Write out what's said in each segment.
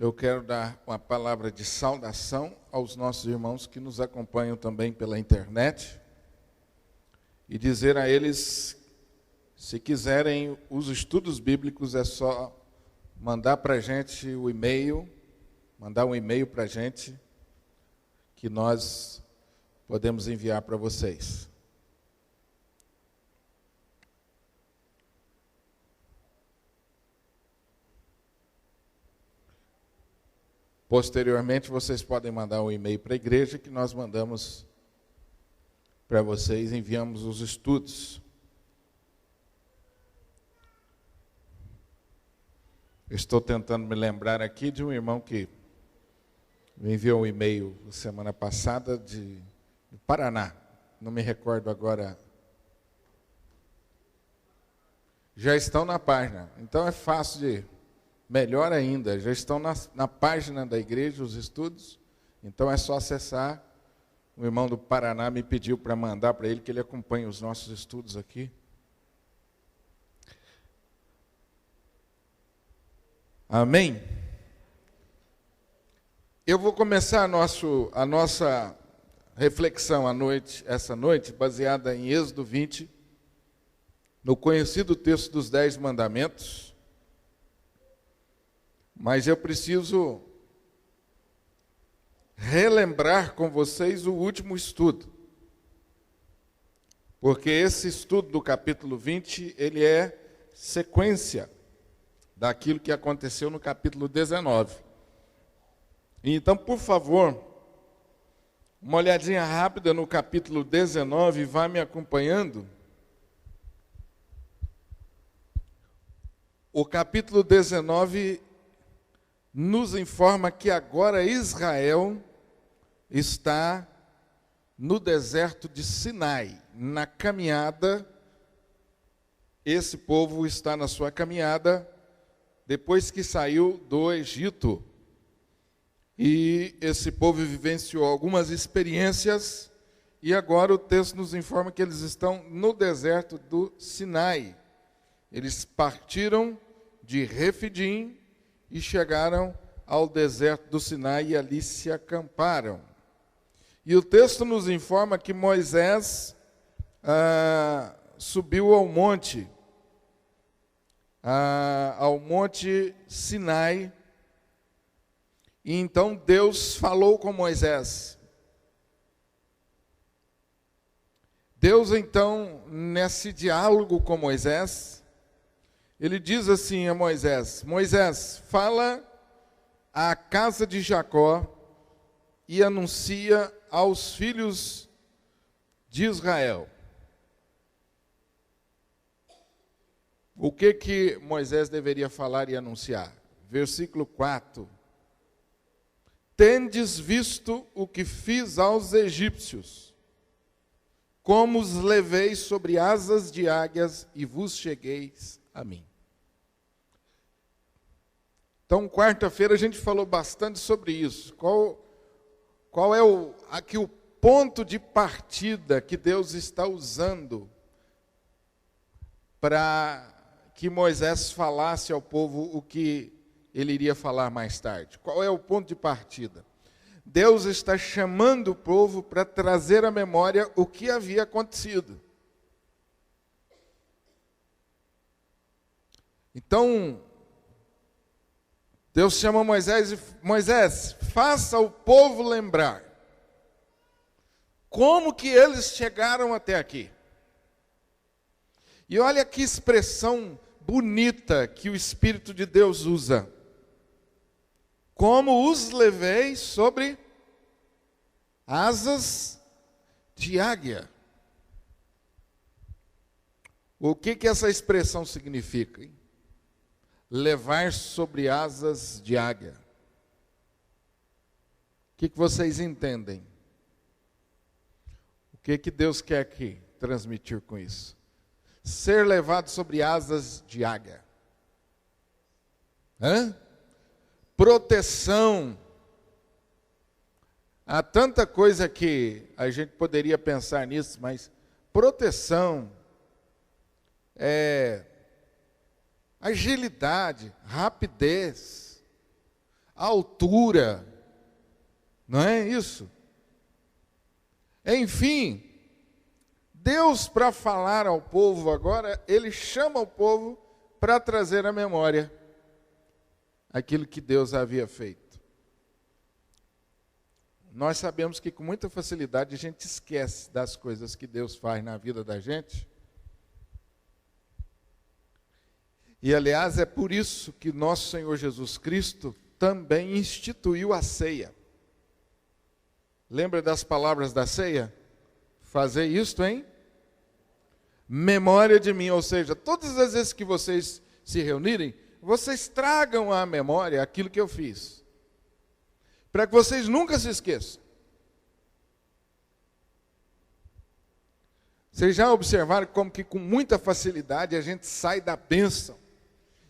Eu quero dar uma palavra de saudação aos nossos irmãos que nos acompanham também pela internet e dizer a eles, se quiserem os estudos bíblicos, é só mandar para a gente o e-mail, mandar um e-mail para a gente, que nós podemos enviar para vocês. Posteriormente, vocês podem mandar um e-mail para a igreja que nós mandamos para vocês, enviamos os estudos. Eu estou tentando me lembrar aqui de um irmão que me enviou um e-mail semana passada do Paraná. Não me recordo agora. Já estão na página, então é fácil de... Melhor ainda, já estão na página da igreja os estudos, então é só acessar. O irmão do Paraná me pediu para mandar para ele, que ele acompanhe os nossos estudos aqui. Amém? Eu vou começar a nossa reflexão essa noite, baseada em Êxodo 20, no conhecido texto dos 10 mandamentos. Mas eu preciso relembrar com vocês o último estudo. Porque esse estudo do capítulo 20, ele é sequência daquilo que aconteceu no capítulo 19. Então, por favor, uma olhadinha rápida no capítulo 19, vá me acompanhando. O capítulo 19 nos informa que agora Israel está no deserto de Sinai, na caminhada. Esse povo está na sua caminhada depois que saiu do Egito. E esse povo vivenciou algumas experiências e agora o texto nos informa que eles estão no deserto do Sinai. Eles partiram de Refidim e chegaram ao deserto do Sinai e ali se acamparam. E o texto nos informa que Moisés subiu ao monte Sinai, e então Deus falou com Moisés. Deus, então, nesse diálogo com Moisés, ele diz assim a Moisés: Moisés, fala à casa de Jacó e anuncia aos filhos de Israel. O que Moisés deveria falar e anunciar? Versículo 4. Tendes visto o que fiz aos egípcios, como os levei sobre asas de águias e vos chegueis a mim. Então, quarta-feira a gente falou bastante sobre isso. Qual é aqui o ponto de partida que Deus está usando para que Moisés falasse ao povo o que ele iria falar mais tarde? Qual é o ponto de partida? Deus está chamando o povo para trazer à memória o que havia acontecido. Então, Deus chama Moisés e Moisés, faça o povo lembrar como que eles chegaram até aqui. E olha que expressão bonita que o Espírito de Deus usa. Como os levei sobre asas de águia. O que essa expressão significa, hein? Levar sobre asas de águia. O que vocês entendem? O que Deus quer aqui transmitir com isso? Ser levado sobre asas de águia. Proteção. Há tanta coisa que a gente poderia pensar nisso, mas proteção, agilidade, rapidez, a altura. Não é isso? Enfim, Deus, para falar ao povo agora, Ele chama o povo para trazer à memória aquilo que Deus havia feito. Nós sabemos que com muita facilidade a gente esquece das coisas que Deus faz na vida da gente. E, aliás, é por isso que nosso Senhor Jesus Cristo também instituiu a ceia. Lembra das palavras da ceia? Fazer isto em memória de mim. Ou seja, todas as vezes que vocês se reunirem, vocês tragam à memória aquilo que eu fiz. Para que vocês nunca se esqueçam. Vocês já observaram como que com muita facilidade a gente sai da bênção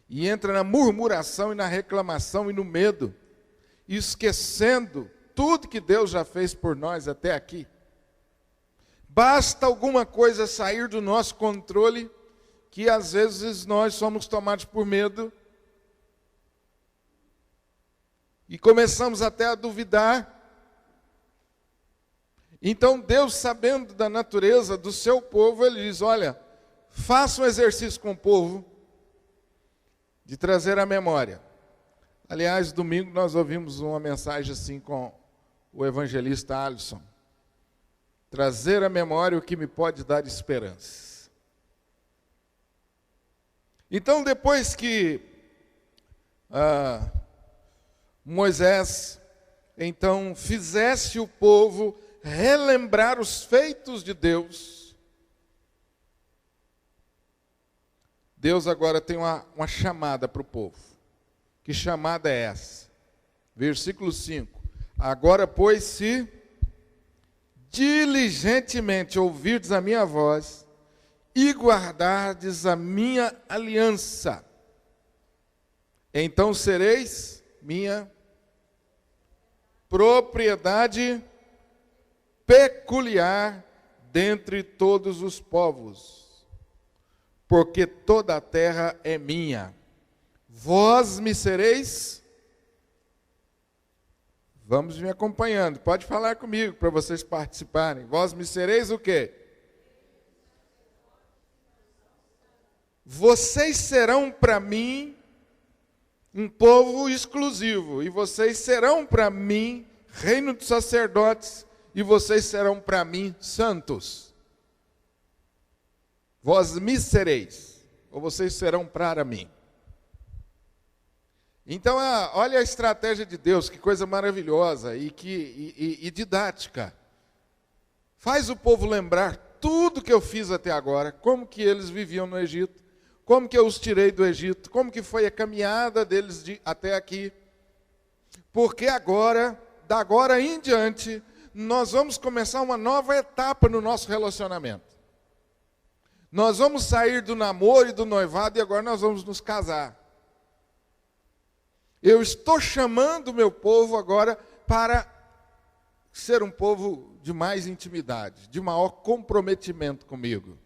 e entra na murmuração e na reclamação e no medo, esquecendo tudo que Deus já fez por nós até aqui. Basta alguma coisa sair do nosso controle, que às vezes nós somos tomados por medo, e começamos até a duvidar. Então Deus, sabendo da natureza do seu povo, Ele diz, olha, faça um exercício com o povo, de trazer à memória. Aliás, domingo nós ouvimos uma mensagem assim com o evangelista Alisson. Trazer à memória o que me pode dar esperança. Então, depois que Moisés, então, fizesse o povo relembrar os feitos de Deus, Deus agora tem uma chamada para o povo. Que chamada é essa? Versículo 5. Agora, pois, se diligentemente ouvirdes a minha voz e guardardes a minha aliança, então sereis minha propriedade peculiar dentre todos os povos. Porque toda a terra é minha. Vós me sereis. Vamos me acompanhando. Pode falar comigo para vocês participarem. Vós me sereis o quê? Vocês serão para mim um povo exclusivo. E vocês serão para mim reino de sacerdotes. E vocês serão para mim santos. Vós me sereis, ou vocês serão para mim. Então, olha a estratégia de Deus, que coisa maravilhosa e didática. Faz o povo lembrar tudo que eu fiz até agora, como que eles viviam no Egito, como que eu os tirei do Egito, como que foi a caminhada deles até aqui. Porque agora, da agora em diante, nós vamos começar uma nova etapa no nosso relacionamento. Nós vamos sair do namoro e do noivado e agora nós vamos nos casar. Eu estou chamando o meu povo agora para ser um povo de mais intimidade, de maior comprometimento comigo.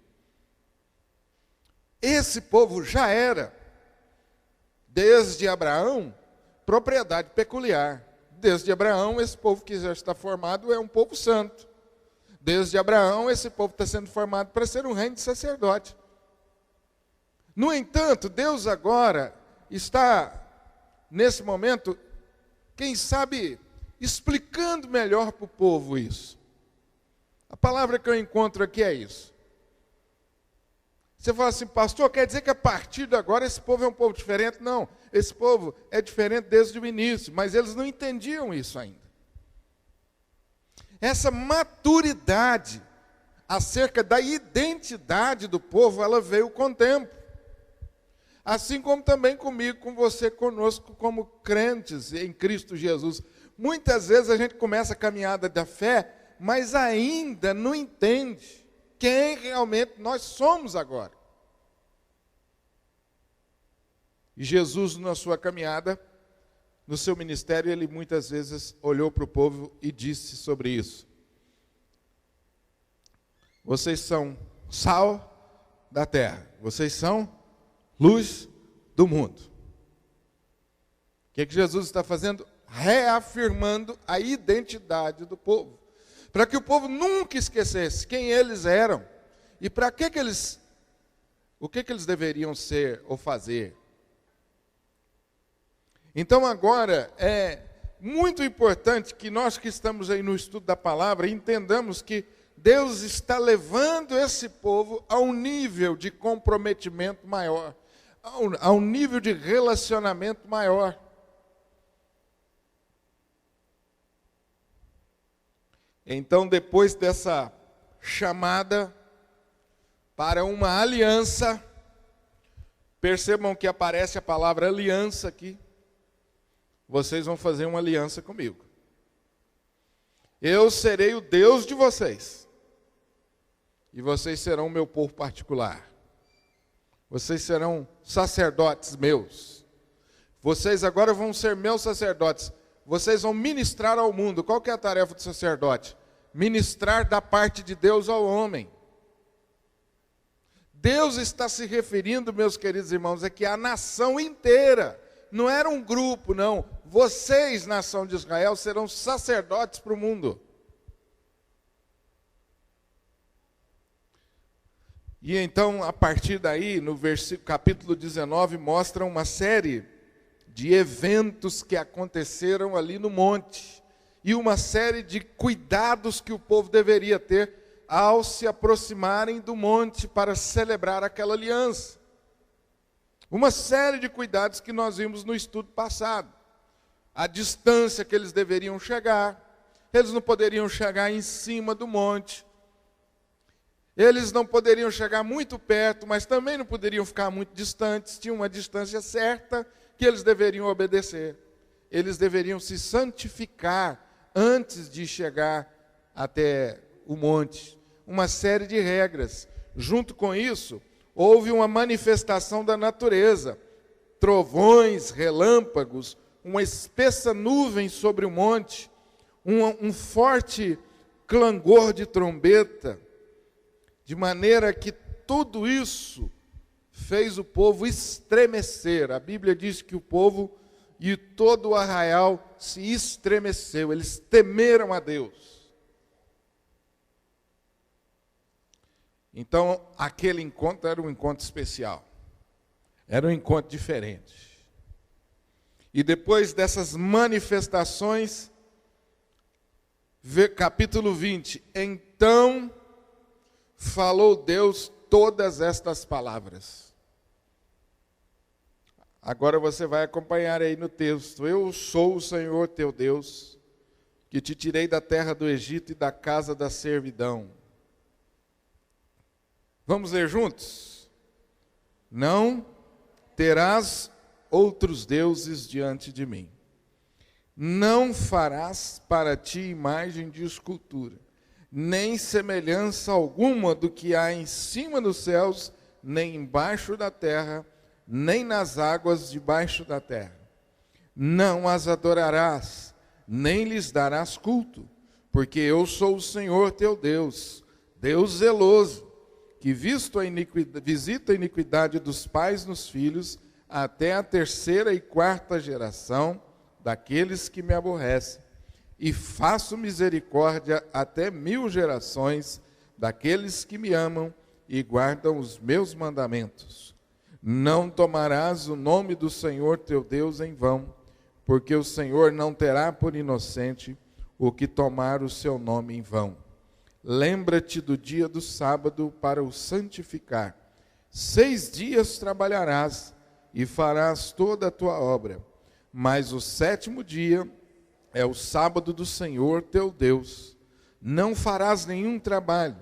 Esse povo já era, desde Abraão, propriedade peculiar. Desde Abraão, esse povo que já está formado é um povo santo. Desde Abraão, esse povo está sendo formado para ser um reino de sacerdote. No entanto, Deus agora está, nesse momento, quem sabe, explicando melhor para o povo isso. A palavra que eu encontro aqui é isso. Você fala assim, pastor, quer dizer que a partir de agora esse povo é um povo diferente? Não, esse povo é diferente desde o início, mas eles não entendiam isso ainda. Essa maturidade acerca da identidade do povo, ela veio com o tempo. Assim como também comigo, com você, conosco, como crentes em Cristo Jesus. Muitas vezes a gente começa a caminhada da fé, mas ainda não entende quem realmente nós somos agora. E Jesus, na sua caminhada, no seu ministério, ele muitas vezes olhou para o povo e disse sobre isso. Vocês são sal da terra. Vocês são luz do mundo. O que Jesus está fazendo? reafirmando a identidade do povo, para que o povo nunca esquecesse quem eles eram e para o que eles deveriam ser ou fazer. Então agora é muito importante que nós que estamos aí no estudo da palavra entendamos que Deus está levando esse povo a um nível de comprometimento maior, a um nível de relacionamento maior. Então, depois dessa chamada para uma aliança, percebam que aparece a palavra aliança aqui. Vocês vão fazer uma aliança comigo. Eu serei o Deus de vocês. E vocês serão o meu povo particular. Vocês serão sacerdotes meus. Vocês agora vão ser meus sacerdotes. Vocês vão ministrar ao mundo. Qual que é a tarefa do sacerdote? Ministrar da parte de Deus ao homem. Deus está se referindo, meus queridos irmãos, é que a nação inteira, não era um grupo, não. Vocês, nação de Israel, serão sacerdotes para o mundo. E então, a partir daí, no capítulo 19, mostra uma série de eventos que aconteceram ali no monte. E uma série de cuidados que o povo deveria ter ao se aproximarem do monte para celebrar aquela aliança. Uma série de cuidados que nós vimos no estudo passado. A distância que eles deveriam chegar. Eles não poderiam chegar em cima do monte. Eles não poderiam chegar muito perto, mas também não poderiam ficar muito distantes. Tinha uma distância certa que eles deveriam obedecer. Eles deveriam se santificar antes de chegar até o monte. Uma série de regras. Junto com isso, houve uma manifestação da natureza. Trovões, relâmpagos, uma espessa nuvem sobre o monte, um forte clangor de trombeta, de maneira que tudo isso fez o povo estremecer. A Bíblia diz que o povo e todo o arraial se estremeceu, eles temeram a Deus. Então, aquele encontro era um encontro especial, era um encontro diferente. E depois dessas manifestações, capítulo 20, então falou Deus todas estas palavras. Agora você vai acompanhar aí no texto. Eu sou o Senhor teu Deus, que te tirei da terra do Egito e da casa da servidão. Vamos ler juntos? Não terás outros deuses diante de mim. Não farás para ti imagem de escultura, nem semelhança alguma do que há em cima dos céus, nem embaixo da terra, nem nas águas debaixo da terra. Não as adorarás, nem lhes darás culto, porque eu sou o Senhor teu Deus, Deus zeloso, que visita a iniquidade dos pais nos filhos, até a terceira e quarta geração daqueles que me aborrecem. E faço misericórdia até 1000 gerações daqueles que me amam e guardam os meus mandamentos. Não tomarás o nome do Senhor teu Deus em vão, porque o Senhor não terá por inocente o que tomar o seu nome em vão. Lembra-te do dia do sábado para o santificar. 6 dias trabalharás e farás toda a tua obra, mas o 7º dia é o sábado do Senhor teu Deus. Não farás nenhum trabalho,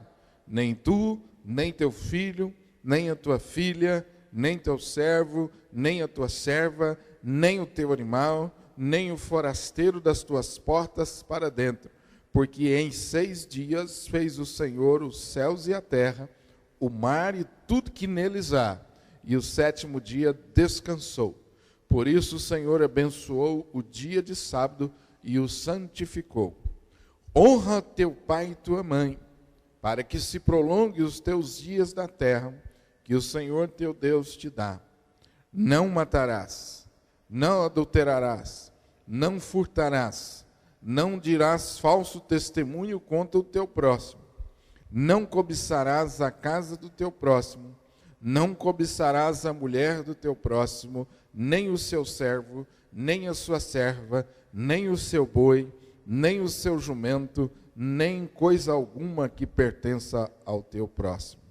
nem tu, nem teu filho, nem a tua filha, nem teu servo, nem a tua serva, nem o teu animal, nem o forasteiro das tuas portas para dentro. Porque em 6 dias fez o Senhor os céus e a terra, o mar e tudo que neles há, e o 7º dia descansou. Por isso o Senhor abençoou o dia de sábado e o santificou. Honra teu pai e tua mãe, para que se prolongue os teus dias na terra, que o Senhor teu Deus te dá. Não matarás, não adulterarás, não furtarás, não dirás falso testemunho contra o teu próximo, não cobiçarás a casa do teu próximo, não cobiçarás a mulher do teu próximo, nem o seu servo, nem a sua serva, nem o seu boi, nem o seu jumento, nem coisa alguma que pertença ao teu próximo.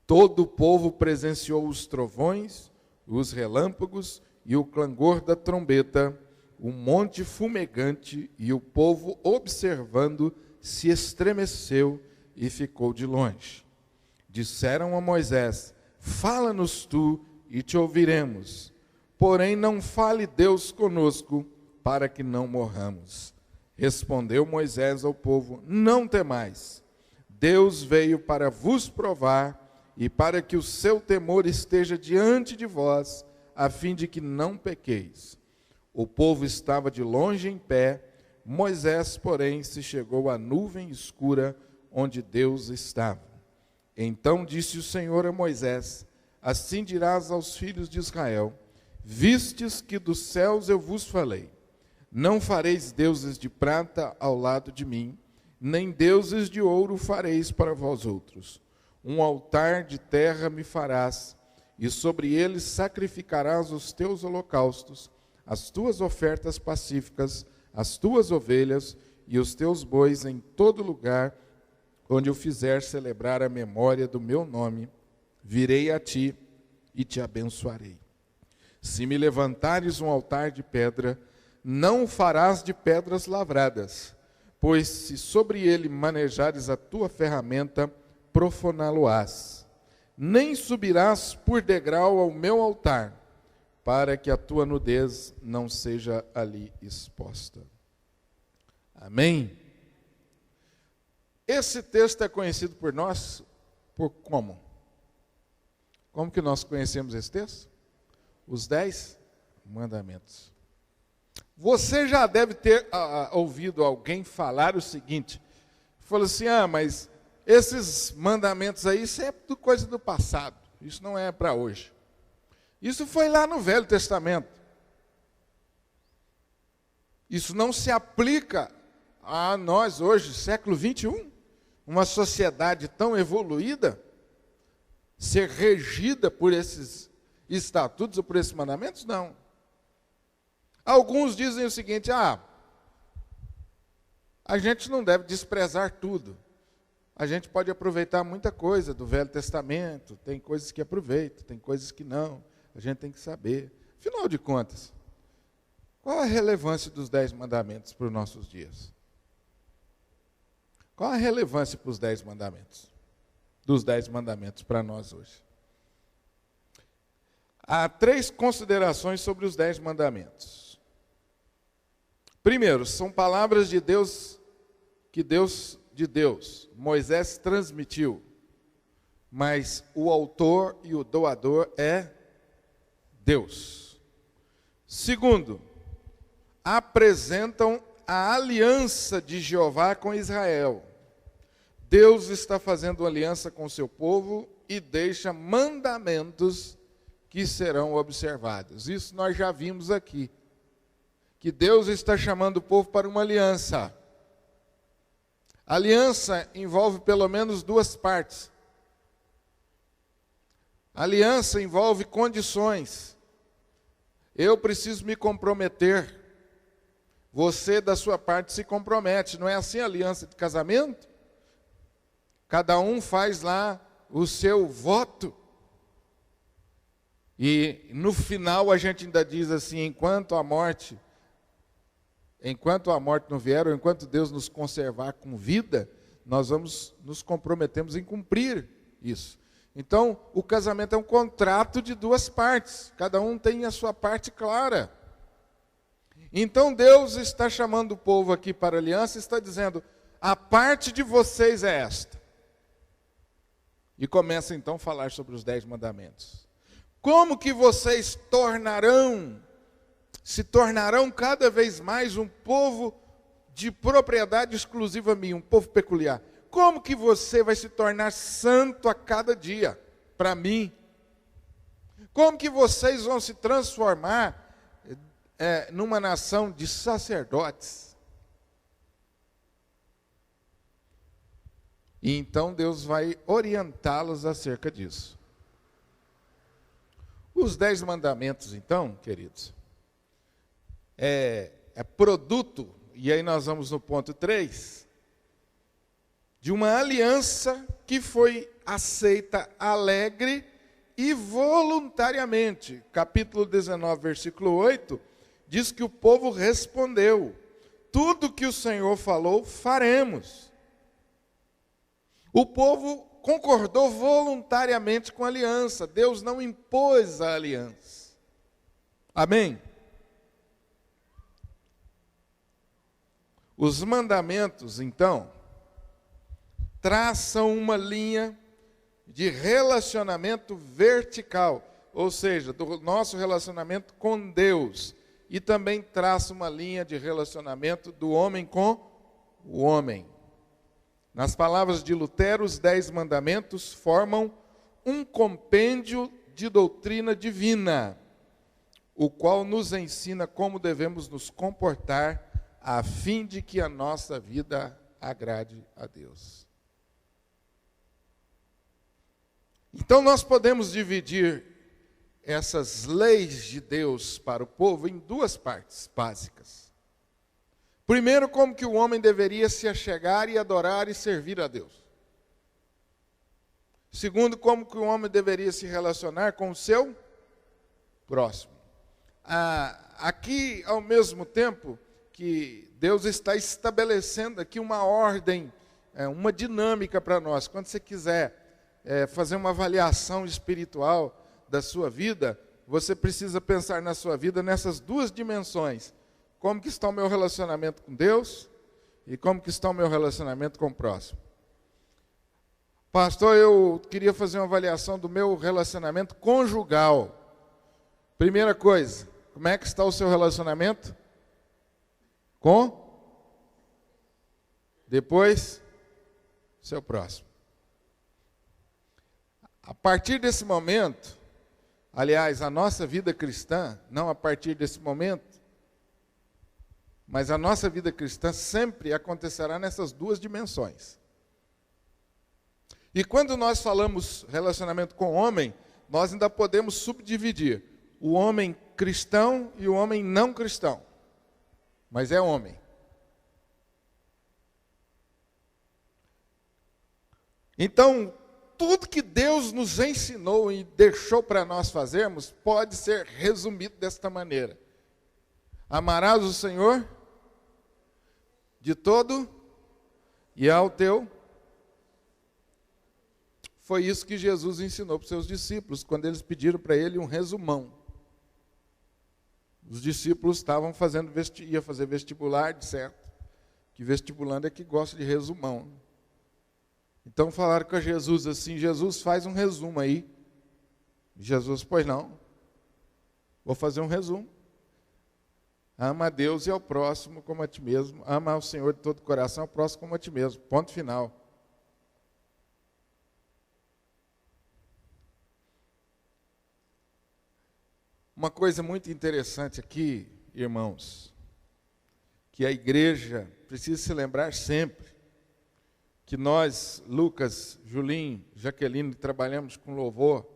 Todo o povo presenciou os trovões, os relâmpagos e o clangor da trombeta, o monte fumegante, e o povo, observando, se estremeceu e ficou de longe. Disseram a Moisés: fala-nos tu e te ouviremos, porém não fale Deus conosco, para que não morramos. Respondeu Moisés ao povo: não temais, Deus veio para vos provar e para que o seu temor esteja diante de vós, a fim de que não pequeis. O povo estava de longe em pé, Moisés, porém, se chegou à nuvem escura onde Deus estava. Então disse o Senhor a Moisés: assim dirás aos filhos de Israel: vistes que dos céus eu vos falei, não fareis deuses de prata ao lado de mim, nem deuses de ouro fareis para vós outros. Um altar de terra me farás, e sobre ele sacrificarás os teus holocaustos, as tuas ofertas pacíficas, as tuas ovelhas e os teus bois em todo lugar onde eu fizer celebrar a memória do meu nome. Virei a ti e te abençoarei. Se me levantares um altar de pedra, não o farás de pedras lavradas, pois se sobre ele manejares a tua ferramenta, profaná-lo-ás. Nem subirás por degrau ao meu altar, para que a tua nudez não seja ali exposta. Amém? Esse texto é conhecido por nós por como? Como que nós conhecemos esse texto? Os 10 mandamentos. Você já deve ter ouvido alguém falar o seguinte, falou assim: mas esses mandamentos aí, isso é tudo coisa do passado, isso não é para hoje. Isso foi lá no Velho Testamento. Isso não se aplica a nós hoje, século 21, uma sociedade tão evoluída, ser regida por esses estatutos ou por esses mandamentos? Não. Alguns dizem o seguinte: a gente não deve desprezar tudo. A gente pode aproveitar muita coisa do Velho Testamento, tem coisas que aproveita, tem coisas que não, a gente tem que saber. Afinal de contas, qual a relevância dos 10 mandamentos para os nossos dias? Qual a relevância para os 10 mandamentos? Dos 10 mandamentos para nós hoje? Há 3 considerações sobre os 10 mandamentos. Primeiro, são palavras de Deus, de Deus, Moisés transmitiu, mas o autor e o doador é Deus. Segundo, apresentam a aliança de Jeová com Israel. Deus está fazendo aliança com o seu povo e deixa mandamentos que serão observados. Isso nós já vimos aqui, que Deus está chamando o povo para uma aliança. Aliança envolve pelo menos 2 partes. Aliança envolve condições. Eu preciso me comprometer. Você, da sua parte, se compromete. Não é assim a aliança de casamento? Cada um faz lá o seu voto. E no final a gente ainda diz assim: enquanto a morte não vier, ou enquanto Deus nos conservar com vida, nós nos comprometemos em cumprir isso. Então, o casamento é um contrato de 2 partes, cada um tem a sua parte clara. Então, Deus está chamando o povo aqui para a aliança e está dizendo: a parte de vocês é esta. E começa então a falar sobre os 10 mandamentos. Como que vocês se tornarão cada vez mais um povo de propriedade exclusiva minha, um povo peculiar? Como que você vai se tornar santo a cada dia para mim? Como que vocês vão se transformar numa nação de sacerdotes. E então Deus vai orientá-los acerca disso. Os 10 mandamentos, então, queridos, é produto, e aí nós vamos no ponto 3, de uma aliança que foi aceita alegre e voluntariamente. Capítulo 19, versículo 8, diz que o povo respondeu: tudo que o Senhor falou, faremos. O povo concordou voluntariamente com a aliança. Deus não impôs a aliança. Amém? Os mandamentos, então, traçam uma linha de relacionamento vertical, ou seja, do nosso relacionamento com Deus, e também traça uma linha de relacionamento do homem com o homem. Nas palavras de Lutero, os 10 mandamentos formam um compêndio de doutrina divina, o qual nos ensina como devemos nos comportar a fim de que a nossa vida agrade a Deus. Então nós podemos dividir essas leis de Deus para o povo em 2 partes básicas. Primeiro, como que o homem deveria se achegar e adorar e servir a Deus. Segundo, como que o homem deveria se relacionar com o seu próximo. Aqui, ao mesmo tempo que Deus está estabelecendo aqui uma ordem, uma dinâmica para nós. Quando você quiser fazer uma avaliação espiritual da sua vida, você precisa pensar na sua vida nessas 2 dimensões. Como que está o meu relacionamento com Deus e como que está o meu relacionamento com o próximo. Pastor, eu queria fazer uma avaliação do meu relacionamento conjugal. Primeira coisa, como é que está o seu relacionamento com? Depois, seu próximo. A partir desse momento, aliás, a nossa vida cristã, não a partir desse momento, mas a nossa vida cristã sempre acontecerá nessas 2 dimensões. E quando nós falamos relacionamento com o homem, nós ainda podemos subdividir o homem cristão e o homem não cristão. Mas é homem. Então, tudo que Deus nos ensinou e deixou para nós fazermos, pode ser resumido desta maneira. Amarás o Senhor de todo e ao teu. Foi isso que Jesus ensinou para os seus discípulos, quando eles pediram para ele um resumão. Os discípulos estavam ia fazer vestibular, de certo, que vestibulando é que gosta de resumão. Então falaram com Jesus assim: Jesus, faz um resumo aí. Jesus, pois não, vou fazer um resumo. Ama a Deus e ao próximo como a ti mesmo. Ama ao Senhor de todo o coração, ao próximo como a ti mesmo. Ponto final. Uma coisa muito interessante aqui, irmãos, que a igreja precisa se lembrar sempre, que nós, Lucas, Julinho, Jaqueline, trabalhamos com louvor.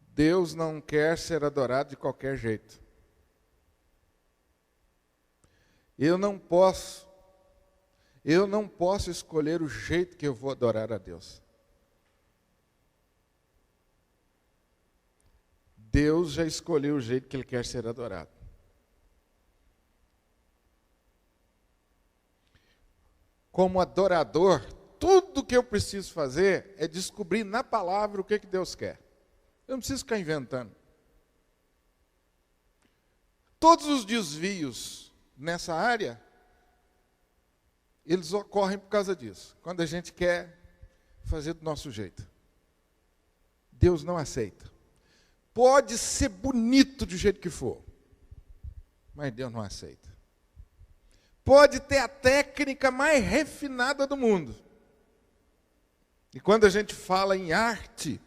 Deus não quer ser adorado de qualquer jeito. Eu não posso escolher o jeito que eu vou adorar a Deus. Deus já escolheu o jeito que Ele quer ser adorado. Como adorador, tudo que eu preciso fazer é descobrir na palavra o que Deus quer. Eu não preciso ficar inventando. Todos os desvios nessa área, eles ocorrem por causa disso. Quando a gente quer fazer do nosso jeito. Deus não aceita. Pode ser bonito do jeito que for, mas Deus não aceita. Pode ter a técnica mais refinada do mundo. E quando a gente fala em arte,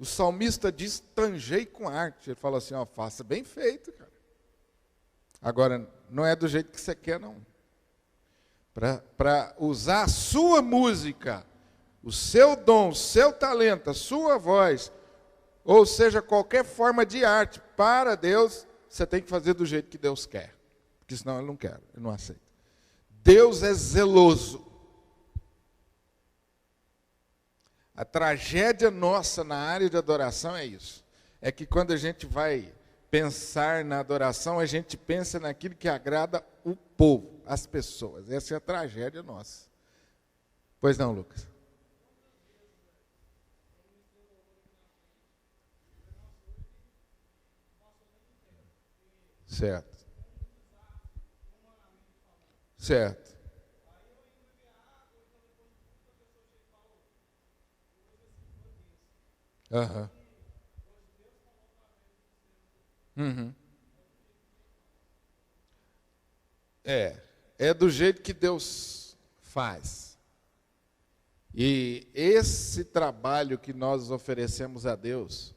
O salmista diz, tangei com arte. Ele fala assim, ó, faça bem feito, cara. Agora, não é do jeito que você quer, não. Para usar a sua música, o seu dom, o seu talento, a sua voz, ou seja, qualquer forma de arte para Deus, você tem que fazer do jeito que Deus quer. Porque senão Ele não quer, Ele não aceita. Deus é zeloso. A tragédia nossa na área de adoração é isso. É que quando a gente vai pensar na adoração, a gente pensa naquilo que agrada o povo, as pessoas. Essa é a tragédia nossa. Pois não, Lucas? Certo. Certo. Aham. Uhum. É do jeito que Deus faz. E esse trabalho que nós oferecemos a Deus,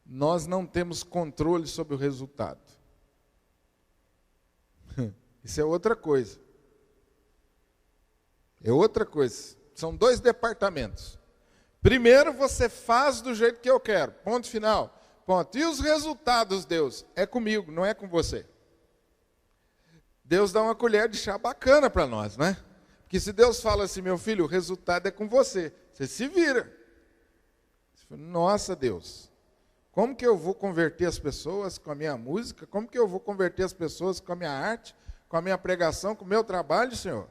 nós não temos controle sobre o resultado. Isso é outra coisa. É outra coisa. São dois departamentos. Primeiro, você faz do jeito que eu quero. Ponto final. Ponto. E os resultados, Deus? É comigo, não é com você. Deus dá uma colher de chá bacana para nós, né? Porque se Deus fala assim, meu filho, o resultado é com você. Você se vira. Você fala, nossa, Deus, como que eu vou converter as pessoas com a minha música? Como que eu vou converter as pessoas com a minha arte, com a minha pregação, com o meu trabalho, Senhor?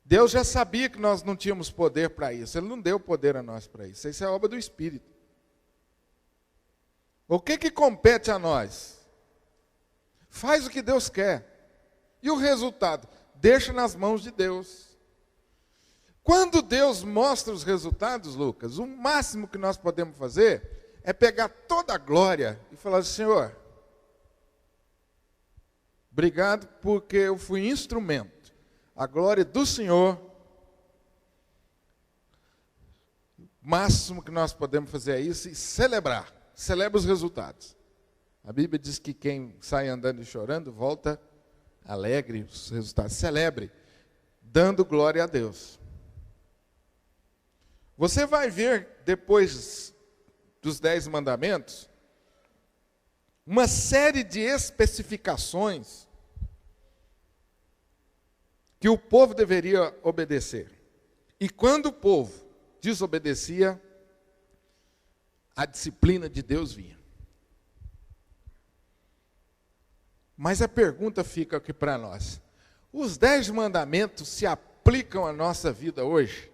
Deus já sabia que nós não tínhamos poder para isso. Ele não deu poder a nós para isso. Isso é obra do Espírito. O que compete a nós? Faz o que Deus quer. E o resultado? Deixa nas mãos de Deus. Quando Deus mostra os resultados, Lucas, o máximo que nós podemos fazer é pegar toda a glória e falar assim, Senhor, obrigado porque eu fui instrumento. A glória do Senhor, o máximo que nós podemos fazer é isso e celebrar. Celebra os resultados. A Bíblia diz que quem sai andando e chorando, volta alegre, os resultados. Celebre, dando glória a Deus. Você vai ver, depois dos 10 mandamentos, uma série de especificações que o povo deveria obedecer. E quando o povo desobedecia, a disciplina de Deus vinha. Mas a pergunta fica aqui para nós. Os 10 mandamentos se aplicam à nossa vida hoje?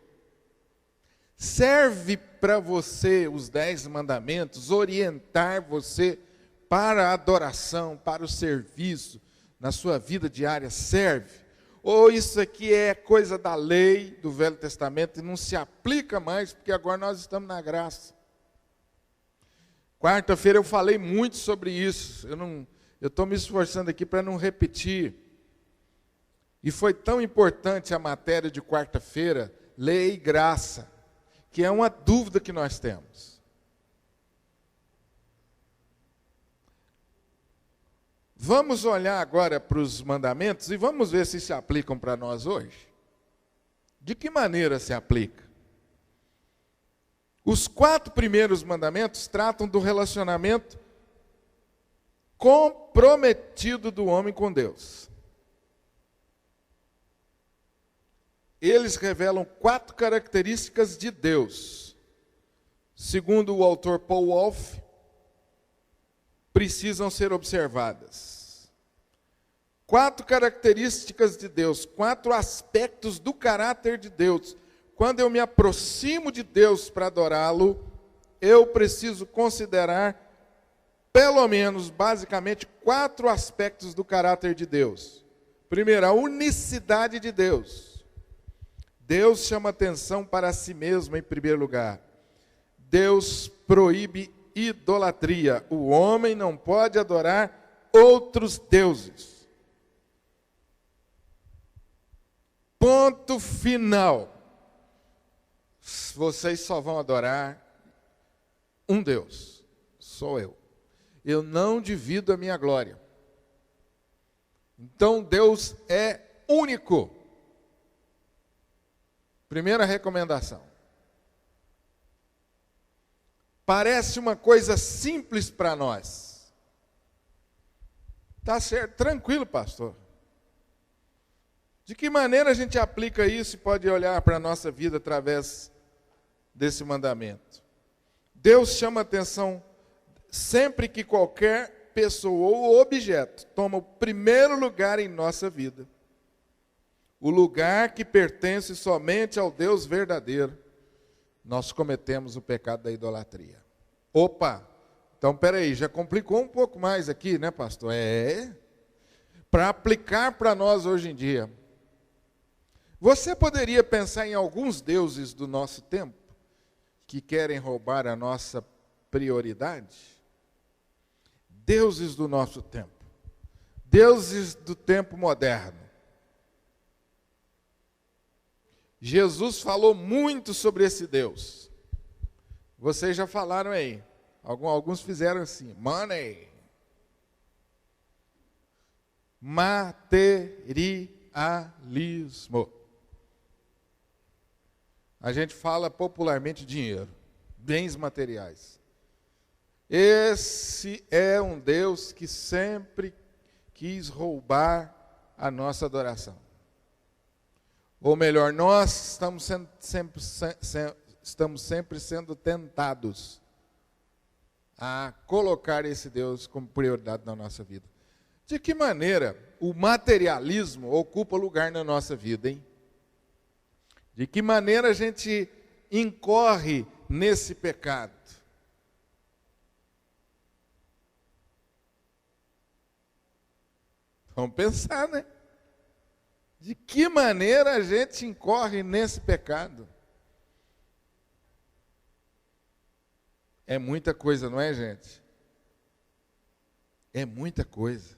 Serve para você, os 10 mandamentos, orientar você para a adoração, para o serviço, na sua vida diária? Serve? Ou isso aqui é coisa da lei do Velho Testamento e não se aplica mais, porque agora nós estamos na graça. Quarta-feira eu falei muito sobre isso. Eu estou me esforçando aqui para não repetir. E foi tão importante a matéria de quarta-feira, lei e graça, que é uma dúvida que nós temos. Vamos olhar agora para os mandamentos e vamos ver se aplicam para nós hoje. De que maneira se aplica? Os 4 primeiros mandamentos tratam do relacionamento comprometido do homem com Deus. Eles revelam 4 características de Deus. Segundo o autor Paul Wolff, precisam ser observadas. 4 características de Deus, 4 aspectos do caráter de Deus. Quando eu me aproximo de Deus para adorá-lo, eu preciso considerar, pelo menos, basicamente, 4 aspectos do caráter de Deus. Primeiro, a unicidade de Deus. Deus chama atenção para si mesmo em primeiro lugar. Deus proíbe idolatria. O homem não pode adorar outros deuses. Ponto final. Vocês só vão adorar um Deus, sou eu. Eu não divido a minha glória. Então Deus é único. Primeira recomendação. Parece uma coisa simples para nós. Tá certo, tranquilo, pastor. De que maneira a gente aplica isso e pode olhar para a nossa vida através desse mandamento? Deus chama atenção sempre que qualquer pessoa ou objeto toma o primeiro lugar em nossa vida. O lugar que pertence somente ao Deus verdadeiro. Nós cometemos o pecado da idolatria. Opa! Então, peraí, já complicou um pouco mais aqui, né, pastor? Para aplicar para nós hoje em dia. Você poderia pensar em alguns deuses do nosso tempo que querem roubar a nossa prioridade? Deuses do nosso tempo. Deuses do tempo moderno. Jesus falou muito sobre esse Deus. Vocês já falaram aí. Alguns fizeram assim. Money. Materialismo. A gente fala popularmente dinheiro. Bens materiais. Esse é um Deus que sempre quis roubar a nossa adoração. Ou melhor, nós estamos sempre sendo tentados a colocar esse Deus como prioridade na nossa vida. De que maneira o materialismo ocupa lugar na nossa vida, hein? De que maneira a gente incorre nesse pecado? Vamos pensar, né? De que maneira a gente incorre nesse pecado? É muita coisa, não é, gente? É muita coisa.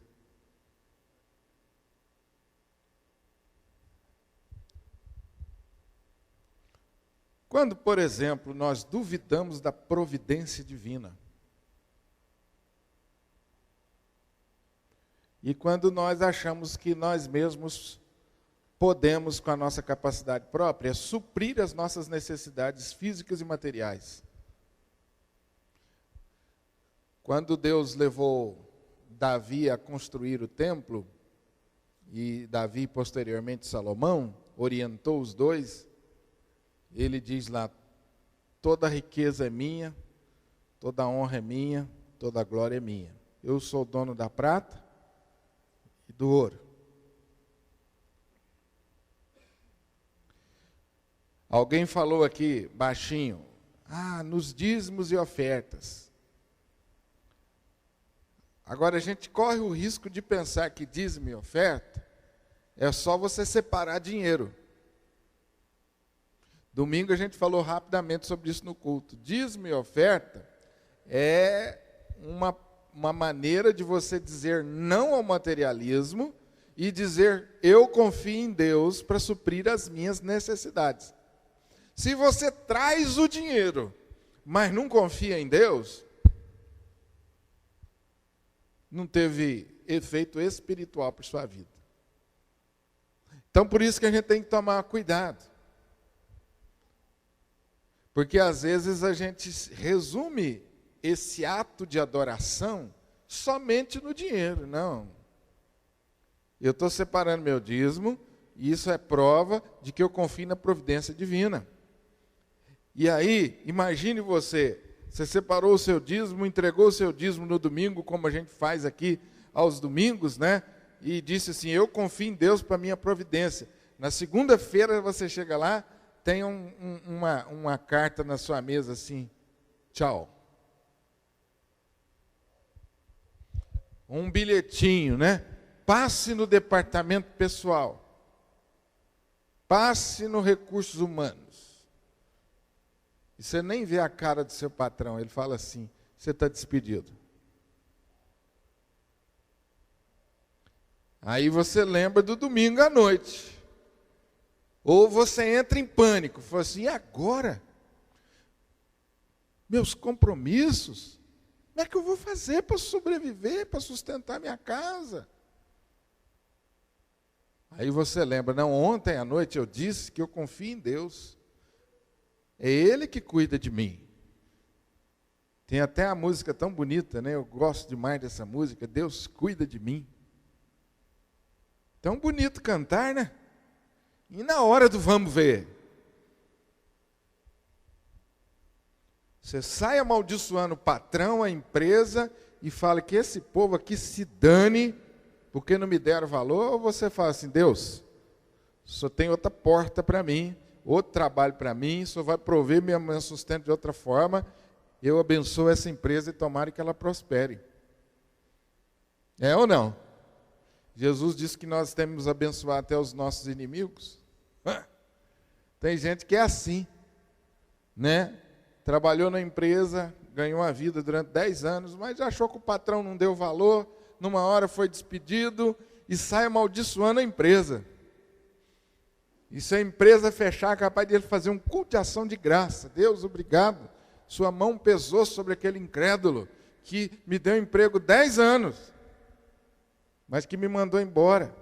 Quando, por exemplo, nós duvidamos da providência divina, e quando nós achamos que nós mesmos podemos, com a nossa capacidade própria, suprir as nossas necessidades físicas e materiais. Quando Deus levou Davi a construir o templo, e Davi, posteriormente Salomão, orientou os dois, ele diz lá, toda a riqueza é minha, toda a honra é minha, toda a glória é minha. Eu sou o dono da prata e do ouro. Alguém falou aqui, baixinho, nos dízimos e ofertas. Agora, a gente corre o risco de pensar que dízimo e oferta é só você separar dinheiro. Domingo a gente falou rapidamente sobre isso no culto. Dízimo e oferta é uma maneira de você dizer não ao materialismo e dizer, eu confio em Deus para suprir as minhas necessidades. Se você traz o dinheiro, mas não confia em Deus, não teve efeito espiritual para a sua vida. Então, por isso que a gente tem que tomar cuidado. Porque, às vezes, a gente resume esse ato de adoração somente no dinheiro. Não. Eu estou separando meu dízimo, e isso é prova de que eu confio na providência divina. E aí, imagine você separou o seu dízimo, entregou o seu dízimo no domingo, como a gente faz aqui aos domingos, né? E disse assim, eu confio em Deus para a minha providência. Na segunda-feira você chega lá, tem uma carta na sua mesa assim, tchau. Um bilhetinho, né? Passe no departamento pessoal. Passe no recursos humanos. E você nem vê a cara do seu patrão, ele fala assim, você está despedido. Aí você lembra do domingo à noite. Ou você entra em pânico, fala assim, e agora? meus compromissos. Como é que eu vou fazer para sobreviver, para sustentar minha casa? Aí você lembra, não, ontem à noite eu disse que eu confio em Deus. É Ele que cuida de mim. Tem até a música tão bonita, né? Eu gosto demais dessa música, Deus cuida de mim. Tão bonito cantar, né? E na hora do vamos ver, você sai amaldiçoando o patrão, a empresa, e fala que esse povo aqui se dane, porque não me deram valor, ou você fala assim, Deus, só tem outra porta para mim, outro trabalho para mim, só vai prover meu sustento de outra forma, eu abençoo essa empresa e tomara que ela prospere. É ou não? Jesus disse que nós temos que abençoar até os nossos inimigos. Tem gente que é assim, né? Trabalhou na empresa, ganhou a vida durante 10 anos, mas achou que o patrão não deu valor, numa hora foi despedido e sai amaldiçoando a empresa. E se a empresa fechar, é capaz de ele fazer um culto de ação de graça. Deus, obrigado. Sua mão pesou sobre aquele incrédulo que me deu emprego 10 anos, mas que me mandou embora.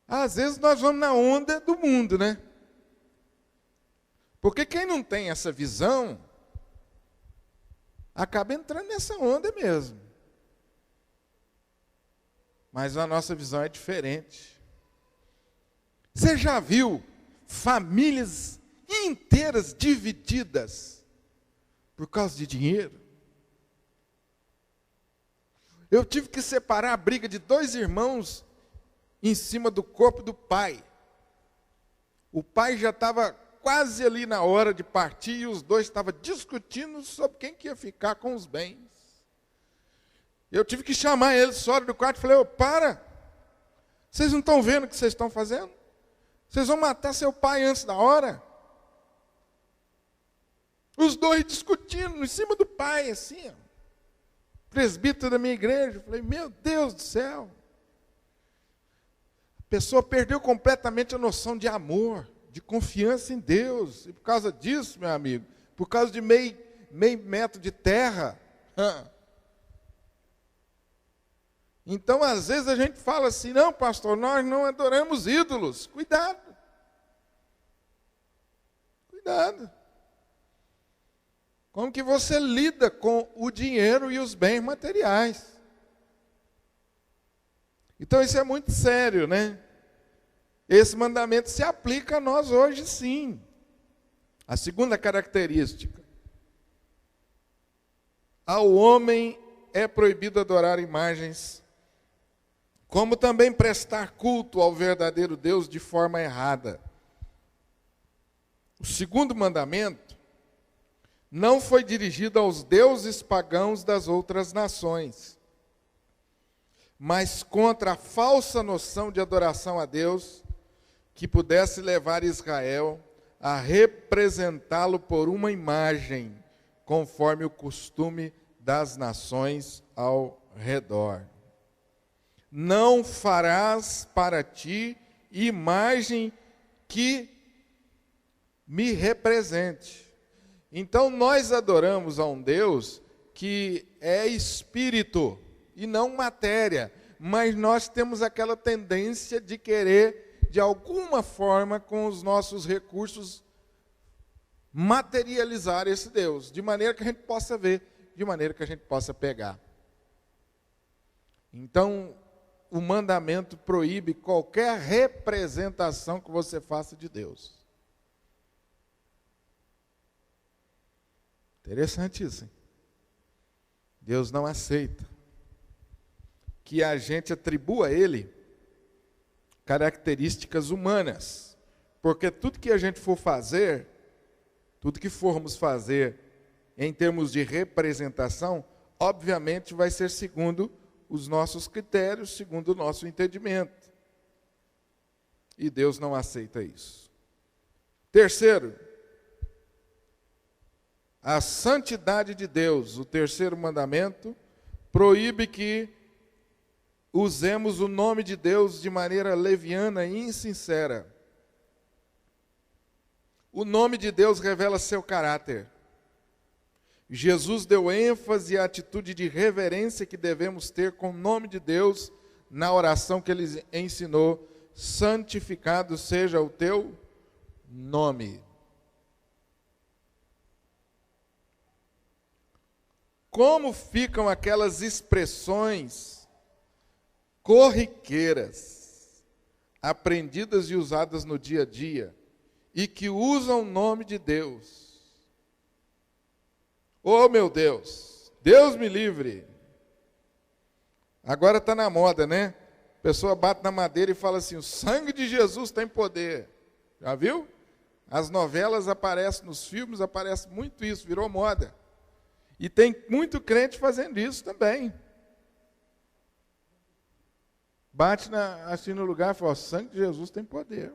Às vezes nós vamos na onda do mundo, né? Porque quem não tem essa visão, acaba entrando nessa onda mesmo. Mas a nossa visão é diferente. Você já viu famílias inteiras divididas por causa de dinheiro? Eu tive que separar a briga de 2 irmãos em cima do corpo do pai. O pai já estava quase ali na hora de partir e os 2 estavam discutindo sobre quem que ia ficar com os bens. Eu tive que chamar eles fora do quarto e falei, para! Vocês não estão vendo o que vocês estão fazendo? Vocês vão matar seu pai antes da hora? Os 2 discutindo em cima do pai, assim, ó. Presbítero da minha igreja. Eu falei, meu Deus do céu. A pessoa perdeu completamente a noção de amor, de confiança em Deus. E por causa disso, meu amigo, por causa de meio metro de terra. Então, às vezes a gente fala assim, não, pastor, nós não adoramos ídolos. Cuidado. Cuidado. Como que você lida com o dinheiro e os bens materiais? Então isso é muito sério, né? Esse mandamento se aplica a nós hoje, sim. A segunda característica. Ao homem é proibido adorar imagens, como também prestar culto ao verdadeiro Deus de forma errada. O segundo mandamento não foi dirigido aos deuses pagãos das outras nações, mas contra a falsa noção de adoração a Deus que pudesse levar Israel a representá-lo por uma imagem, conforme o costume das nações ao redor. Não farás para ti imagem que me represente. Então nós adoramos a um Deus que é espírito e não matéria, mas nós temos aquela tendência de querer, de alguma forma, com os nossos recursos, materializar esse Deus, de maneira que a gente possa ver, de maneira que a gente possa pegar. Então, o mandamento proíbe qualquer representação que você faça de Deus. Interessante isso, hein? Deus não aceita que a gente atribua a Ele características humanas, porque tudo que a gente for fazer, tudo que formos fazer em termos de representação, obviamente vai ser segundo os nossos critérios, segundo o nosso entendimento. E Deus não aceita isso. Terceiro, a santidade de Deus, o terceiro mandamento, proíbe que usemos o nome de Deus de maneira leviana e insincera. O nome de Deus revela seu caráter. Jesus deu ênfase à atitude de reverência que devemos ter com o nome de Deus na oração que ele ensinou: santificado seja o teu nome. Como ficam aquelas expressões corriqueiras, aprendidas e usadas no dia a dia, e que usam o nome de Deus? Oh, meu Deus, Deus me livre. Agora está na moda, né? A pessoa bate na madeira e fala assim: o sangue de Jesus tem poder. Já viu? As novelas aparecem, nos filmes aparece muito isso, virou moda. E tem muito crente fazendo isso também. Bate assim no lugar e fala: o sangue de Jesus tem poder.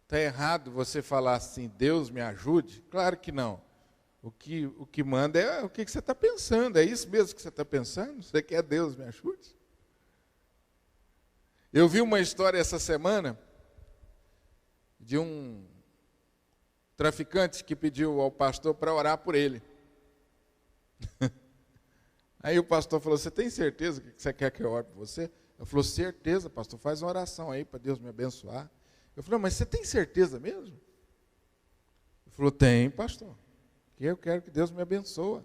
Está errado você falar assim: Deus me ajude? Claro que não. O que manda é o que você está pensando. É isso mesmo que você está pensando? Você quer Deus me ajude? Eu vi uma história essa semana de um traficante que pediu ao pastor para orar por ele. Aí o pastor falou: você tem certeza que você quer que eu ore por você? Eu falei: certeza, pastor, faz uma oração aí para Deus me abençoar. Eu falei: mas você tem certeza mesmo? Ele falou: tem, pastor, que eu quero que Deus me abençoe.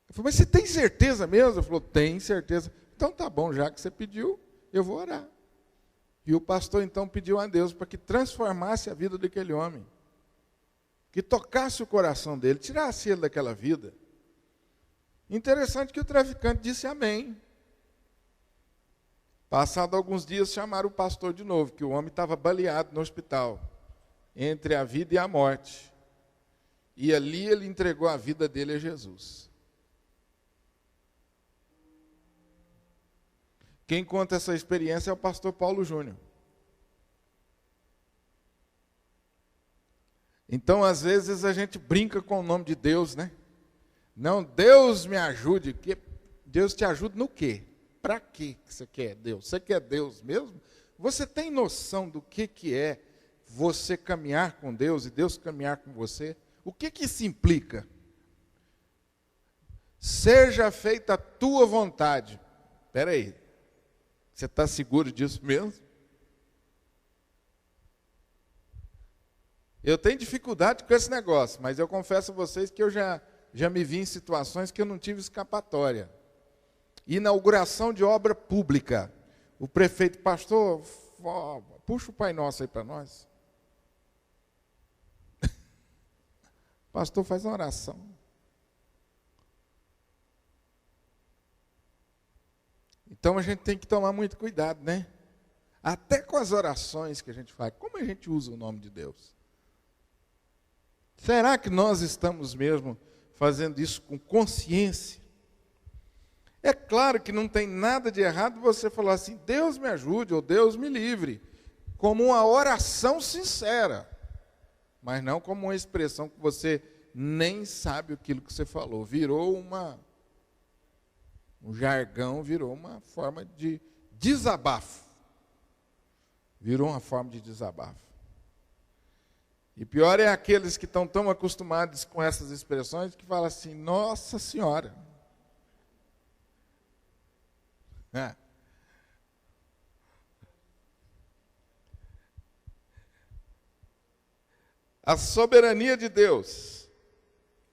Eu falei: mas você tem certeza mesmo? Ele falou: tem certeza. Então tá bom, já que você pediu, eu vou orar. E o pastor então pediu a Deus para que transformasse a vida daquele homem, que tocasse o coração dele, tirasse ele daquela vida. Interessante que o traficante disse amém. Passado alguns dias, chamaram o pastor de novo, que o homem estava baleado no hospital, entre a vida e a morte. E ali ele entregou a vida dele a Jesus. Quem conta essa experiência é o pastor Paulo Júnior. Então, às vezes, a gente brinca com o nome de Deus, né? Não, Deus me ajude. Deus te ajuda no quê? Para que você quer Deus? Você quer Deus mesmo? Você tem noção do que é você caminhar com Deus e Deus caminhar com você? O que isso implica? Seja feita a tua vontade. Espera aí. Você está seguro disso mesmo? Eu tenho dificuldade com esse negócio, mas eu confesso a vocês que eu já me vi em situações que eu não tive escapatória. Inauguração de obra pública. O prefeito: pastor, puxa o Pai Nosso aí para nós. Pastor, faz uma oração. Então a gente tem que tomar muito cuidado, né? Até com as orações que a gente faz. Como a gente usa o nome de Deus? Será que nós estamos mesmo fazendo isso com consciência? É claro que não tem nada de errado você falar assim: Deus me ajude ou Deus me livre, como uma oração sincera, mas não como uma expressão que você nem sabe aquilo que você falou. Virou um jargão, virou uma forma de desabafo. Virou uma forma de desabafo. E pior é aqueles que estão tão acostumados com essas expressões que falam assim: Nossa Senhora. A soberania de Deus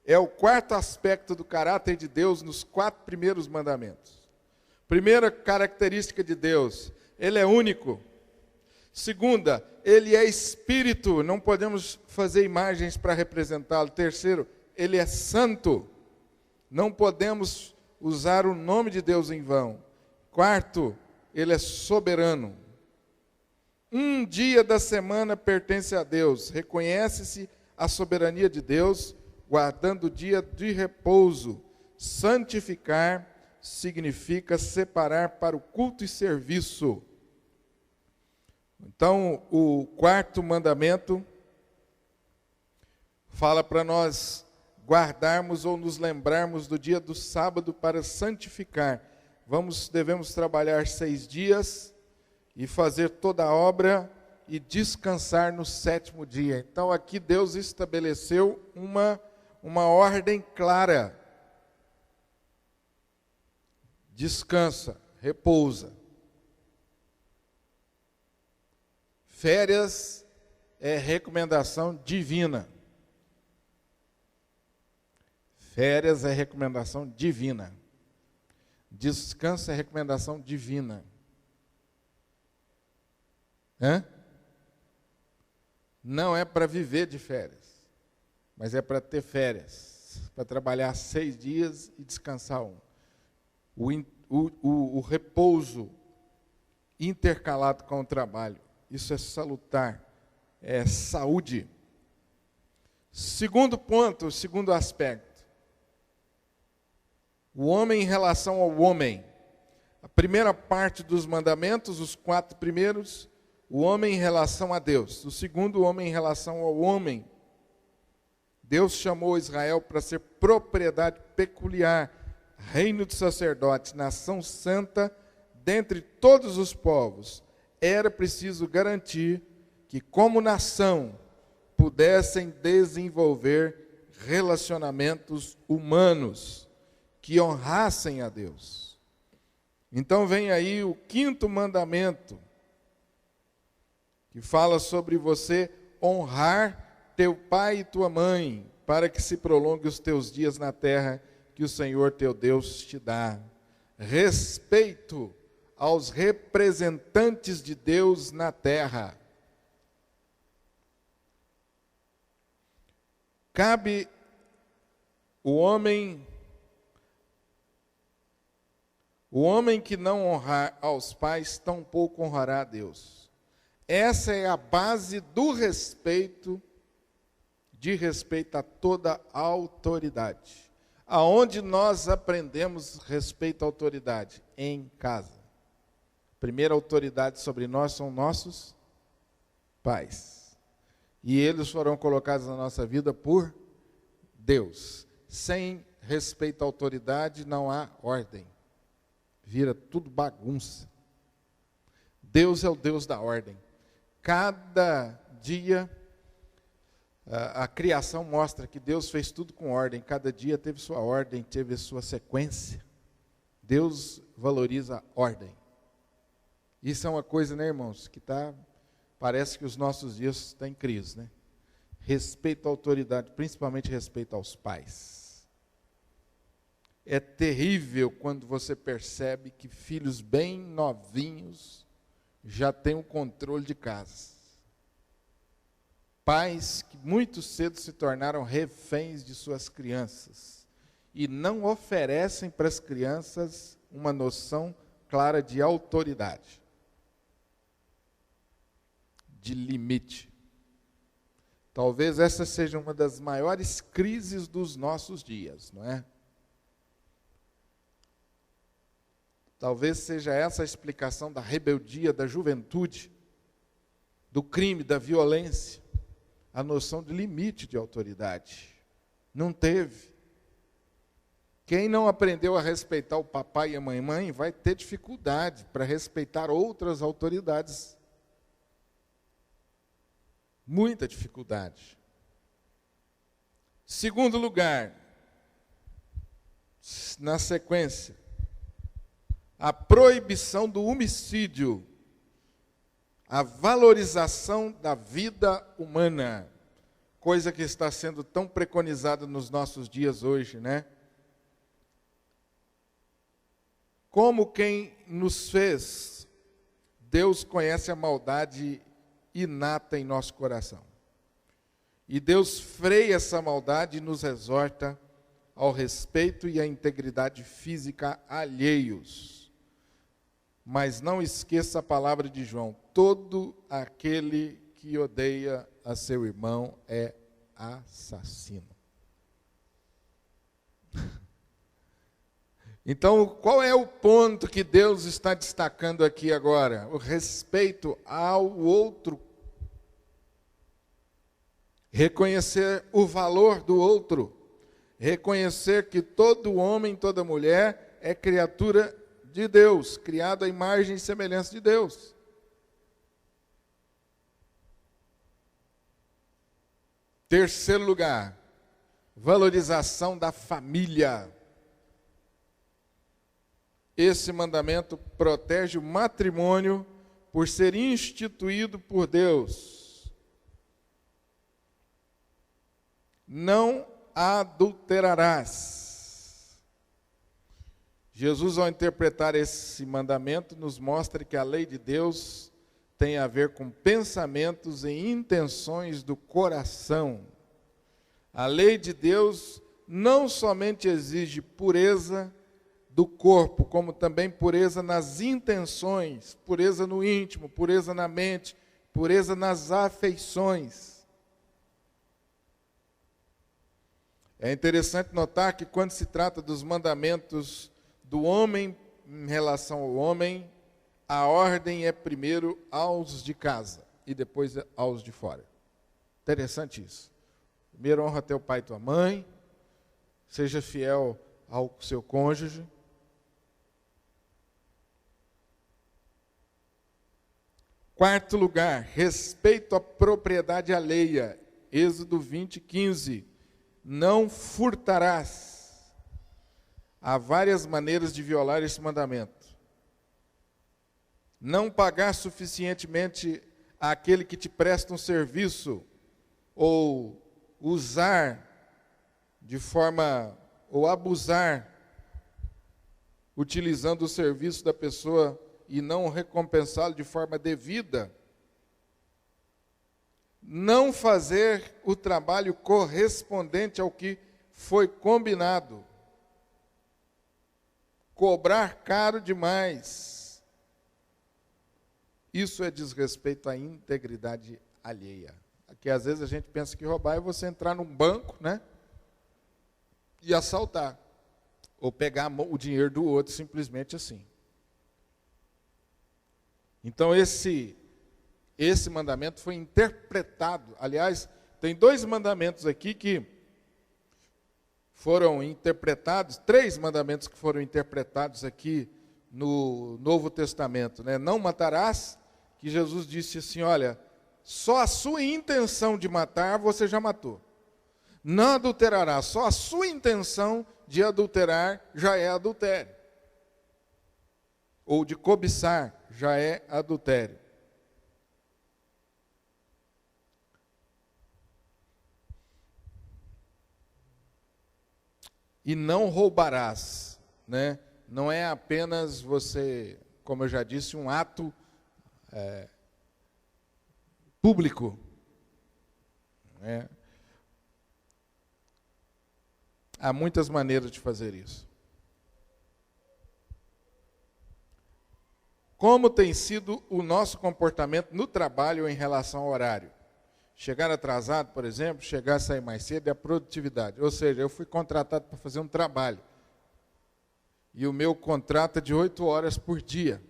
é o quarto aspecto do caráter de Deus nos 4 primeiros mandamentos. Primeira característica de Deus: Ele é único. Segunda, Ele é espírito, não podemos fazer imagens para representá-lo. Terceiro, Ele é santo, não podemos usar o nome de Deus em vão. Quarto, Ele é soberano. Um dia da semana pertence a Deus. Reconhece-se a soberania de Deus, guardando o dia de repouso. Santificar significa separar para o culto e serviço. Então, o quarto mandamento fala para nós guardarmos ou nos lembrarmos do dia do sábado para santificar. Devemos trabalhar 6 dias e fazer toda a obra e descansar no sétimo dia. Então aqui Deus estabeleceu uma ordem clara. Descansa, repousa. Férias é recomendação divina. Férias é recomendação divina. Descanso é recomendação divina. Não é para viver de férias, mas é para ter férias, para trabalhar 6 dias e descansar 1. O repouso intercalado com o trabalho, isso é salutar, é saúde. Segundo ponto, segundo aspecto, o homem em relação ao homem. A primeira parte dos mandamentos, os 4 primeiros, o homem em relação a Deus. O segundo, o homem em relação ao homem. Deus chamou Israel para ser propriedade peculiar, reino de sacerdotes, nação santa, dentre todos os povos. Era preciso garantir que, como nação, pudessem desenvolver relacionamentos humanos que honrassem a Deus. Então vem aí o 5º mandamento, que fala sobre você honrar teu pai e tua mãe, para que se prolongue os teus dias na terra que o Senhor teu Deus te dá. Respeito aos representantes de Deus na terra. Cabe o homem que não honrar aos pais, tampouco honrará a Deus. Essa é a base do respeito, de respeito a toda a autoridade. Aonde nós aprendemos respeito à autoridade? Em casa. A primeira autoridade sobre nós são nossos pais. E eles foram colocados na nossa vida por Deus. Sem respeito à autoridade não há ordem. Vira tudo bagunça. Deus é o Deus da ordem. Cada dia, a criação mostra que Deus fez tudo com ordem. Cada dia teve sua ordem, teve sua sequência. Deus valoriza a ordem. Isso é uma coisa, né, irmãos, que parece que os nossos dias estão em crise, né? Respeito à autoridade, principalmente respeito aos pais. É terrível quando você percebe que filhos bem novinhos já têm o controle de casa. Pais que muito cedo se tornaram reféns de suas crianças e não oferecem para as crianças uma noção clara de autoridade, de limite. Talvez essa seja uma das maiores crises dos nossos dias, não é? Talvez seja essa a explicação da rebeldia da juventude, do crime, da violência, a noção de limite de autoridade. Não teve. Quem não aprendeu a respeitar o papai e a mamãe vai ter dificuldade para respeitar outras autoridades. Muita dificuldade. Segundo lugar, na sequência, a proibição do homicídio, a valorização da vida humana, coisa que está sendo tão preconizada nos nossos dias hoje, né? Como quem nos fez, Deus conhece a maldade inata em nosso coração. E Deus freia essa maldade e nos exorta ao respeito e à integridade física alheios. Mas não esqueça a palavra de João: todo aquele que odeia a seu irmão é assassino. Então, qual é o ponto que Deus está destacando aqui agora? O respeito ao outro. Reconhecer o valor do outro. Reconhecer que todo homem, toda mulher é criatura de Deus, criado à imagem e semelhança de Deus. Terceiro lugar, valorização da família. Esse mandamento protege o matrimônio por ser instituído por Deus. Não adulterarás. Jesus, ao interpretar esse mandamento, nos mostra que a lei de Deus tem a ver com pensamentos e intenções do coração. A lei de Deus não somente exige pureza do corpo, como também pureza nas intenções, pureza no íntimo, pureza na mente, pureza nas afeições. É interessante notar que quando se trata dos mandamentos do homem em relação ao homem, a ordem é primeiro aos de casa e depois aos de fora. Interessante isso. Primeiro honra teu pai e tua mãe, seja fiel ao seu cônjuge. Quarto lugar, respeito à propriedade alheia. Êxodo 20:15. Não furtarás. Há várias maneiras de violar esse mandamento. Não pagar suficientemente àquele que te presta um serviço, ou usar de forma, ou abusar, utilizando o serviço da pessoa e não recompensá-lo de forma devida. Não fazer o trabalho correspondente ao que foi combinado. Cobrar caro demais. Isso é desrespeito à integridade alheia. Aqui às vezes a gente pensa que roubar é você entrar num banco, né? E assaltar. Ou pegar o dinheiro do outro simplesmente assim. Então esse mandamento foi interpretado. Aliás, tem dois mandamentos aqui que foram interpretados, três mandamentos que foram interpretados aqui no Novo Testamento, né? Não matarás, que Jesus disse assim, olha, só a sua intenção de matar você já matou. Não adulterarás, só a sua intenção de adulterar já é adultério. Ou de cobiçar, já é adultério. E não roubarás, né? Não é apenas você, como eu já disse, um ato público. Né? Há muitas maneiras de fazer isso. Como tem sido o nosso comportamento no trabalho em relação ao horário? Chegar atrasado, por exemplo, chegar a sair mais cedo é a produtividade. Ou seja, eu fui contratado para fazer um trabalho. E o meu contrato é de 8 horas por dia.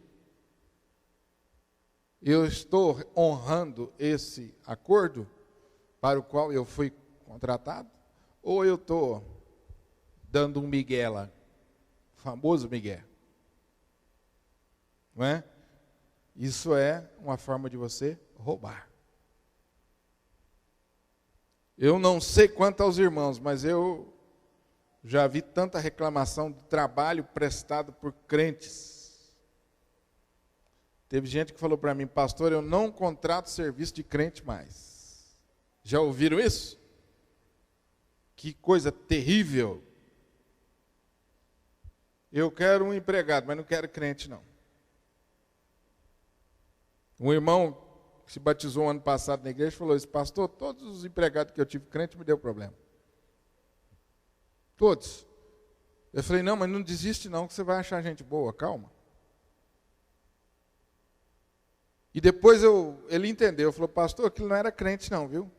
Eu estou honrando esse acordo para o qual eu fui contratado? Ou eu estou dando um migué lá? O famoso migué. Não é? Isso é uma forma de você roubar. Eu não sei quanto aos irmãos, mas eu já vi tanta reclamação de trabalho prestado por crentes. Teve gente que falou para mim, pastor, eu não contrato serviço de crente mais. Já ouviram isso? Que coisa terrível. Eu quero um empregado, mas não quero crente não. Um irmão que se batizou ano passado na igreja falou isso, pastor, todos os empregados que eu tive crente me deu problema. Todos. Eu falei, não, mas não desiste não, que você vai achar gente boa, calma. E depois ele entendeu, falou, pastor, aquilo não era crente não, viu?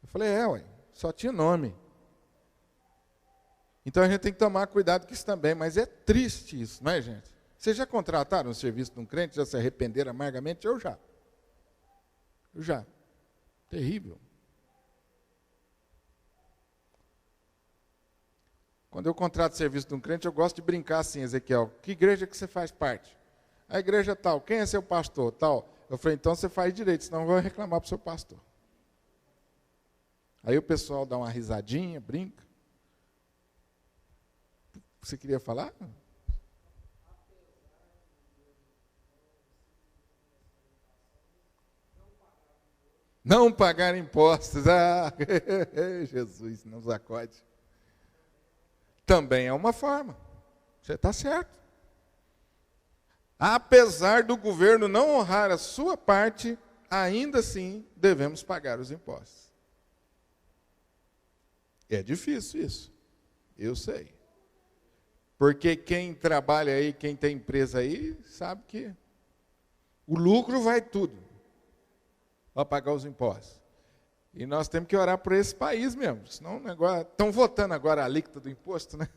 Eu falei, ué, só tinha nome. Então a gente tem que tomar cuidado com isso também, mas é triste isso, não é, gente? Vocês já contrataram um serviço de um crente, já se arrependeram amargamente? Eu já. Terrível. Quando eu contrato serviço de um crente, eu gosto de brincar assim, Ezequiel, que igreja que você faz parte? A igreja tal, quem é seu pastor? Tal. Eu falei, então você faz direito, senão eu vou reclamar para o seu pastor. Aí o pessoal dá uma risadinha, brinca. Você queria falar? Não pagar impostos. Ah, Jesus, não sacode. Também é uma forma. Você está certo. Apesar do governo não honrar a sua parte, ainda assim devemos pagar os impostos. É difícil isso, eu sei. Porque quem trabalha aí, quem tem empresa aí, sabe que o lucro vai tudo para pagar os impostos. E nós temos que orar por esse país mesmo, senão o negócio... Estão votando agora a alíquota do imposto, né?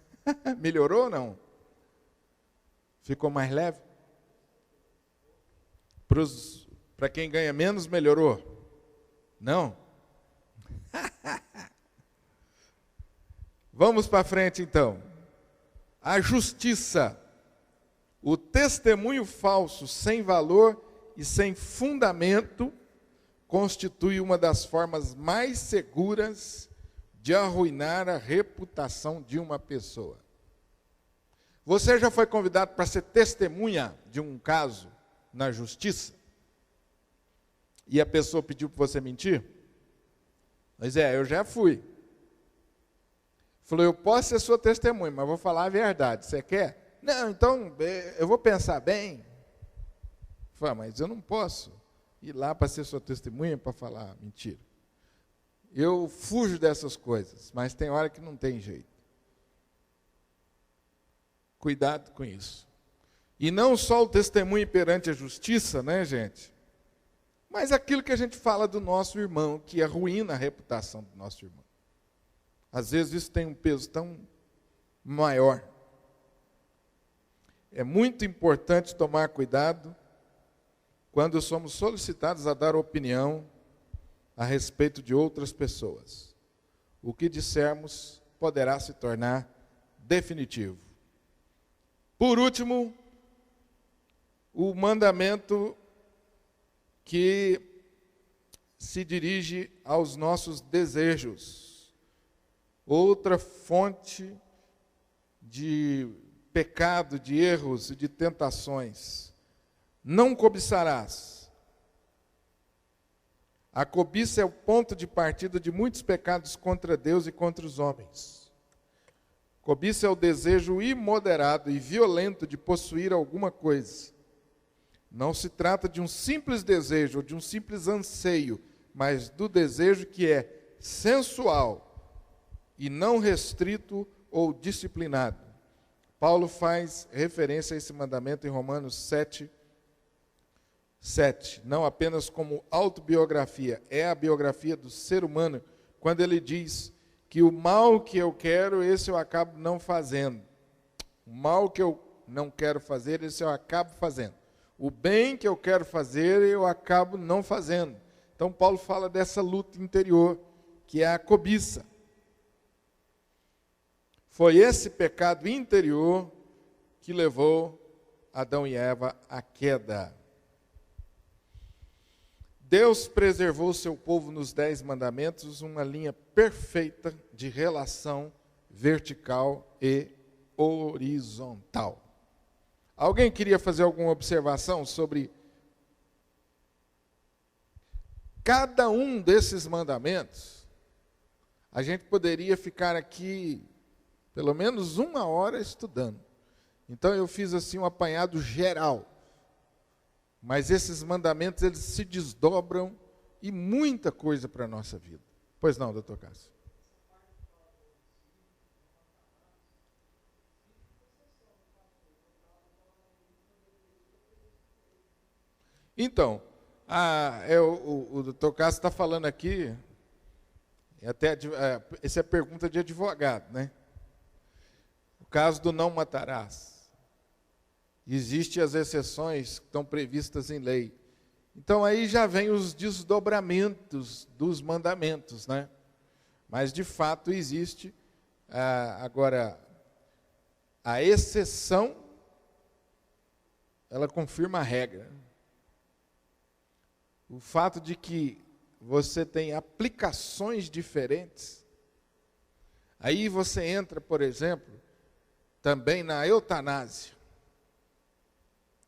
Melhorou ou não? Ficou mais leve? Para quem ganha menos, melhorou? Não? Vamos para frente então. A justiça, o testemunho falso sem valor e sem fundamento, constitui uma das formas mais seguras de arruinar a reputação de uma pessoa. Você já foi convidado para ser testemunha de um caso na justiça? E a pessoa pediu para você mentir? Pois é, eu já fui. Falou, eu posso ser sua testemunha, mas vou falar a verdade. Você quer? Não, então eu vou pensar bem. Falei, mas eu não posso ir lá para ser sua testemunha para falar mentira. Eu fujo dessas coisas, mas tem hora que não tem jeito. Cuidado com isso. E não só o testemunho perante a justiça, né, gente? Mas aquilo que a gente fala do nosso irmão, que arruína a reputação do nosso irmão. Às vezes isso tem um peso tão maior. É muito importante tomar cuidado quando somos solicitados a dar opinião a respeito de outras pessoas. O que dissermos poderá se tornar definitivo. Por último, o mandamento que se dirige aos nossos desejos. Outra fonte de pecado, de erros e de tentações. Não cobiçarás. A cobiça é o ponto de partida de muitos pecados contra Deus e contra os homens. Cobiça é o desejo imoderado e violento de possuir alguma coisa. Não se trata de um simples desejo ou de um simples anseio, mas do desejo que é sensual e não restrito ou disciplinado. Paulo faz referência a esse mandamento em Romanos 7, não apenas como autobiografia, é a biografia do ser humano, quando ele diz que o mal que eu quero, esse eu acabo não fazendo. O mal que eu não quero fazer, esse eu acabo fazendo. O bem que eu quero fazer, eu acabo não fazendo. Então Paulo fala dessa luta interior, que é a cobiça. Foi esse pecado interior que levou Adão e Eva à queda. Deus preservou seu povo nos 10 mandamentos, uma linha perfeita de relação vertical e horizontal. Alguém queria fazer alguma observação sobre cada um desses mandamentos? A gente poderia ficar aqui pelo menos 1 hora estudando. Então eu fiz assim um apanhado geral. Mas esses mandamentos, eles se desdobram e muita coisa para a nossa vida. Pois não, doutor Cássio? Então, o doutor Cássio está falando aqui, essa é a pergunta de advogado, né? O caso do não matarás. Existem as exceções que estão previstas em lei. Então aí já vem os desdobramentos dos mandamentos, né? Mas de fato existe, agora, a exceção, ela confirma a regra. O fato de que você tem aplicações diferentes. Aí você entra, por exemplo, também na eutanásia.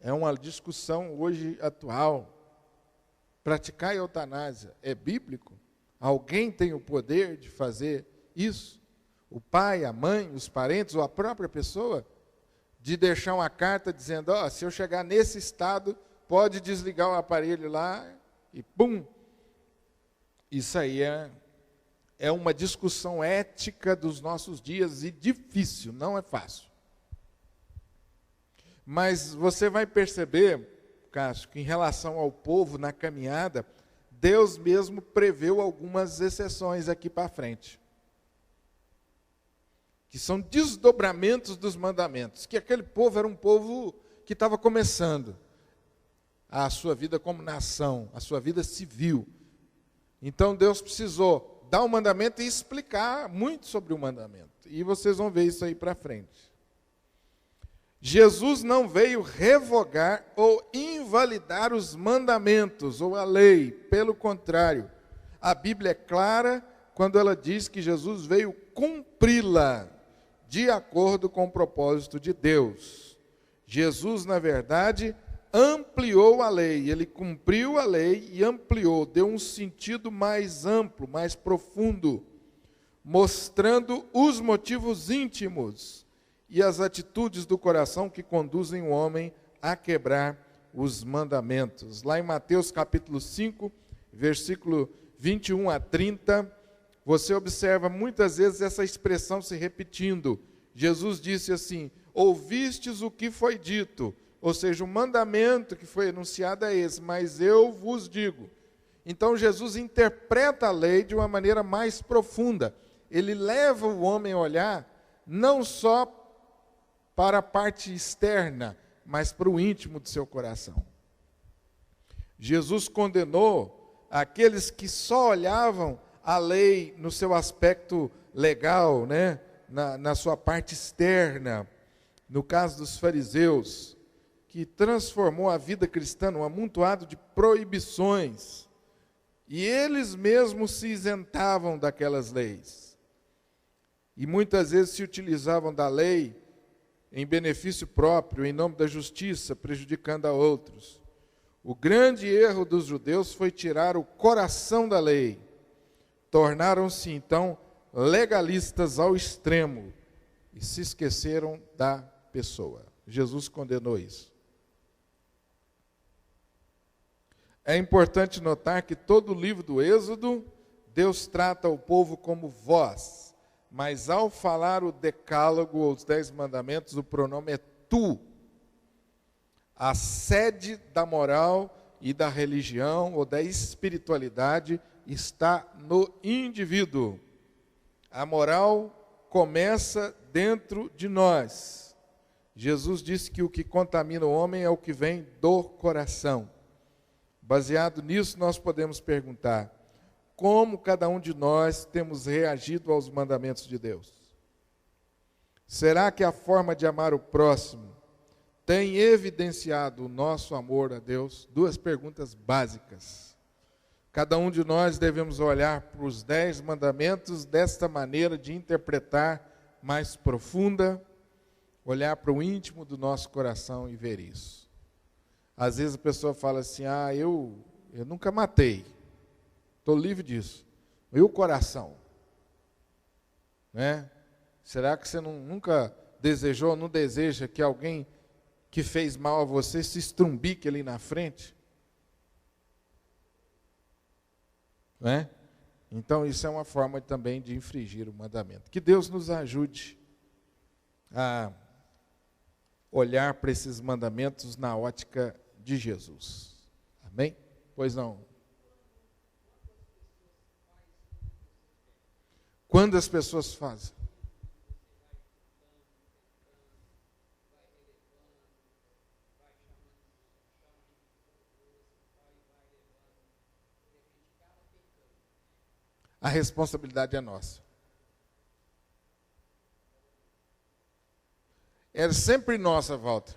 É uma discussão hoje atual. Praticar a eutanásia é bíblico? Alguém tem o poder de fazer isso? O pai, a mãe, os parentes ou a própria pessoa? De deixar uma carta dizendo, se eu chegar nesse estado, pode desligar o aparelho lá e pum. Isso aí é uma discussão ética dos nossos dias e difícil, não é fácil. Mas você vai perceber, Cássio, que em relação ao povo na caminhada, Deus mesmo preveu algumas exceções aqui para frente. Que são desdobramentos dos mandamentos. Que aquele povo era um povo que estava começando a sua vida como nação, a sua vida civil. Então Deus precisou dar o mandamento e explicar muito sobre o mandamento. E vocês vão ver isso aí para frente. Jesus não veio revogar ou invalidar os mandamentos ou a lei. Pelo contrário, a Bíblia é clara quando ela diz que Jesus veio cumpri-la de acordo com o propósito de Deus. Jesus, na verdade, ampliou a lei. Ele cumpriu a lei e ampliou, deu um sentido mais amplo, mais profundo, mostrando os motivos íntimos e as atitudes do coração que conduzem o homem a quebrar os mandamentos. Lá em Mateus capítulo 5, versículo 21 a 30, você observa muitas vezes essa expressão se repetindo. Jesus disse assim, ouvistes o que foi dito, ou seja, o mandamento que foi enunciado é esse, mas eu vos digo. Então Jesus interpreta a lei de uma maneira mais profunda. Ele leva o homem a olhar não só para a parte externa, mas para o íntimo do seu coração. Jesus condenou aqueles que só olhavam a lei no seu aspecto legal, né? na sua parte externa. No caso dos fariseus, que transformou a vida cristã num amontoado de proibições, e eles mesmos se isentavam daquelas leis. E muitas vezes se utilizavam da lei em benefício próprio, em nome da justiça, prejudicando a outros. O grande erro dos judeus foi tirar o coração da lei. Tornaram-se, então, legalistas ao extremo e se esqueceram da pessoa. Jesus condenou isso. É importante notar que todo o livro do Êxodo, Deus trata o povo como vós. Mas ao falar o decálogo ou os 10 mandamentos, o pronome é tu. A sede da moral e da religião ou da espiritualidade está no indivíduo. A moral começa dentro de nós. Jesus disse que o que contamina o homem é o que vem do coração. Baseado nisso, nós podemos perguntar: como cada um de nós temos reagido aos mandamentos de Deus? Será que a forma de amar o próximo tem evidenciado o nosso amor a Deus? 2 perguntas básicas. Cada um de nós devemos olhar para os 10 mandamentos desta maneira de interpretar mais profunda, olhar para o íntimo do nosso coração e ver isso. Às vezes a pessoa fala assim, eu nunca matei, estou livre disso. E o coração? Né? Será que você nunca desejou, não deseja que alguém que fez mal a você se estrumbique ali na frente? Né? Então isso é uma forma também de infringir o mandamento. Que Deus nos ajude a olhar para esses mandamentos na ótica de Jesus. Amém? Pois não. Quando as pessoas fazem? A responsabilidade é nossa. É sempre nossa, Walter.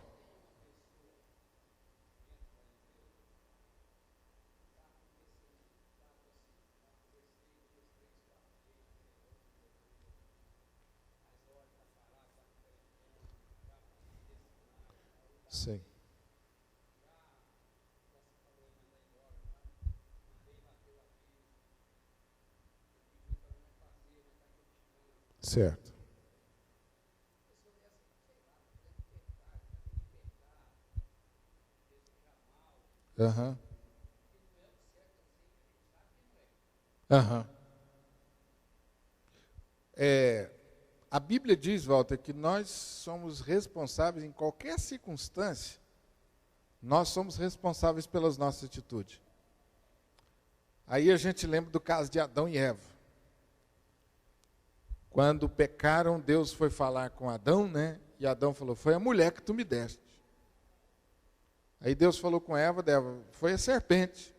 Sim. Certo. Aham. Aham. A Bíblia diz, Walter, que nós somos responsáveis em qualquer circunstância, nós somos responsáveis pelas nossas atitudes. Aí a gente lembra do caso de Adão e Eva. Quando pecaram, Deus foi falar com Adão, né? E Adão falou, foi a mulher que tu me deste. Aí Deus falou com Eva, foi a serpente.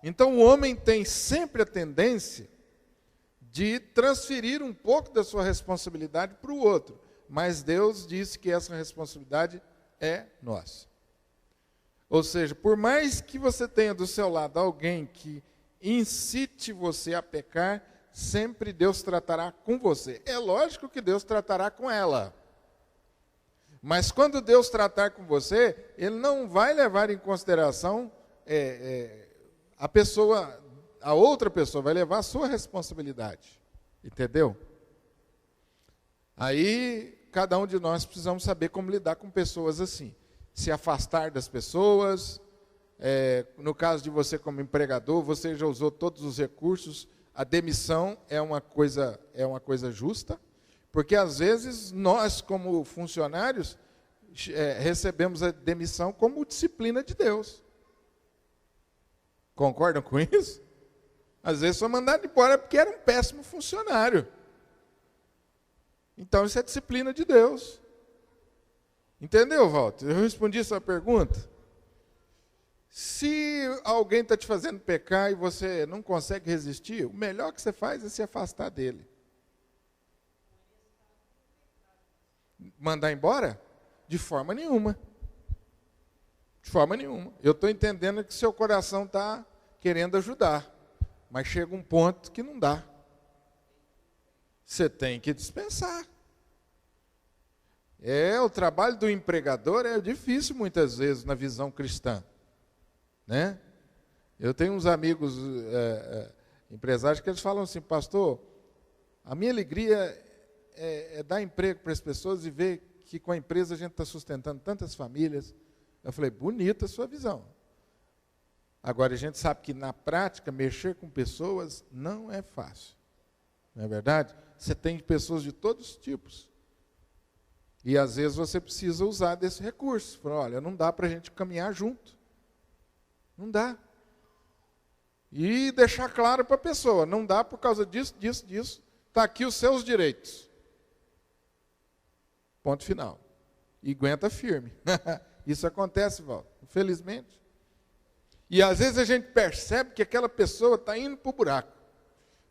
Então o homem tem sempre a tendência de transferir um pouco da sua responsabilidade para o outro. Mas Deus disse que essa responsabilidade é nossa. Ou seja, por mais que você tenha do seu lado alguém que incite você a pecar, sempre Deus tratará com você. É lógico que Deus tratará com ela. Mas quando Deus tratar com você, Ele não vai levar em consideração a outra pessoa, vai levar a sua responsabilidade. Entendeu? Aí, cada um de nós precisamos saber como lidar com pessoas assim. Se afastar das pessoas. No caso de você como empregador, você já usou todos os recursos. A demissão é uma coisa justa, porque às vezes nós, como funcionários, recebemos a demissão como disciplina de Deus. Concordam com isso? Às vezes foi mandado embora porque era um péssimo funcionário. Então isso é disciplina de Deus. Entendeu, Walter? Eu respondi a sua pergunta. Se alguém está te fazendo pecar e você não consegue resistir, o melhor que você faz é se afastar dele. Mandar embora? De forma nenhuma. De forma nenhuma. Eu estou entendendo que seu coração está querendo ajudar, mas chega um ponto que não dá. Você tem que dispensar. O trabalho do empregador é difícil muitas vezes na visão cristã. Né? Eu tenho uns amigos empresários que eles falam assim, pastor, a minha alegria é dar emprego para as pessoas e ver que com a empresa a gente está sustentando tantas famílias. Eu falei, bonita a sua visão. Agora a gente sabe que na prática mexer com pessoas não é fácil. Não é verdade? Você tem pessoas de todos os tipos. E às vezes você precisa usar desse recurso. Fala, olha, não dá para a gente caminhar junto. Não dá. E deixar claro para a pessoa, não dá por causa disso, disso. Está aqui os seus direitos. Ponto final. E aguenta firme. Isso acontece, Valdo, infelizmente. E às vezes a gente percebe que aquela pessoa está indo para o buraco.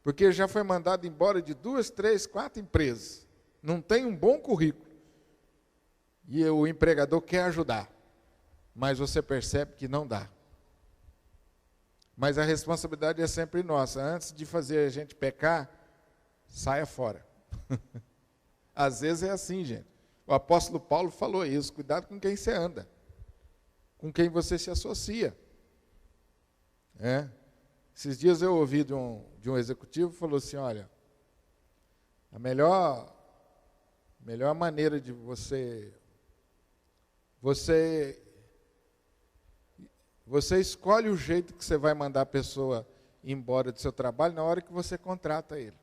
Porque já foi mandado embora de 2, 3, 4 empresas. Não tem um bom currículo. E o empregador quer ajudar. Mas você percebe que não dá. Mas a responsabilidade é sempre nossa. Antes de fazer a gente pecar, saia fora. Às vezes é assim, gente. O apóstolo Paulo falou isso. Cuidado com quem você anda. Com quem você se associa. Esses dias eu ouvi de um executivo que falou assim, olha, a melhor maneira de você escolhe o jeito que você vai mandar a pessoa embora do seu trabalho na hora que você contrata ele.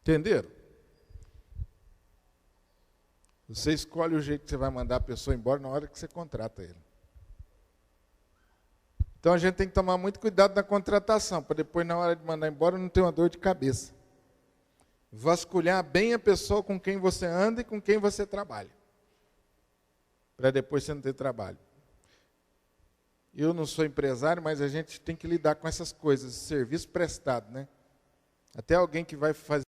Entenderam? Você escolhe o jeito que você vai mandar a pessoa embora na hora que você contrata ele. Então a gente tem que tomar muito cuidado na contratação, para depois na hora de mandar embora não ter uma dor de cabeça. Vasculhar bem a pessoa com quem você anda e com quem você trabalha. Para depois você não ter trabalho. Eu não sou empresário, mas a gente tem que lidar com essas coisas, serviço prestado, né? Até alguém que vai fazer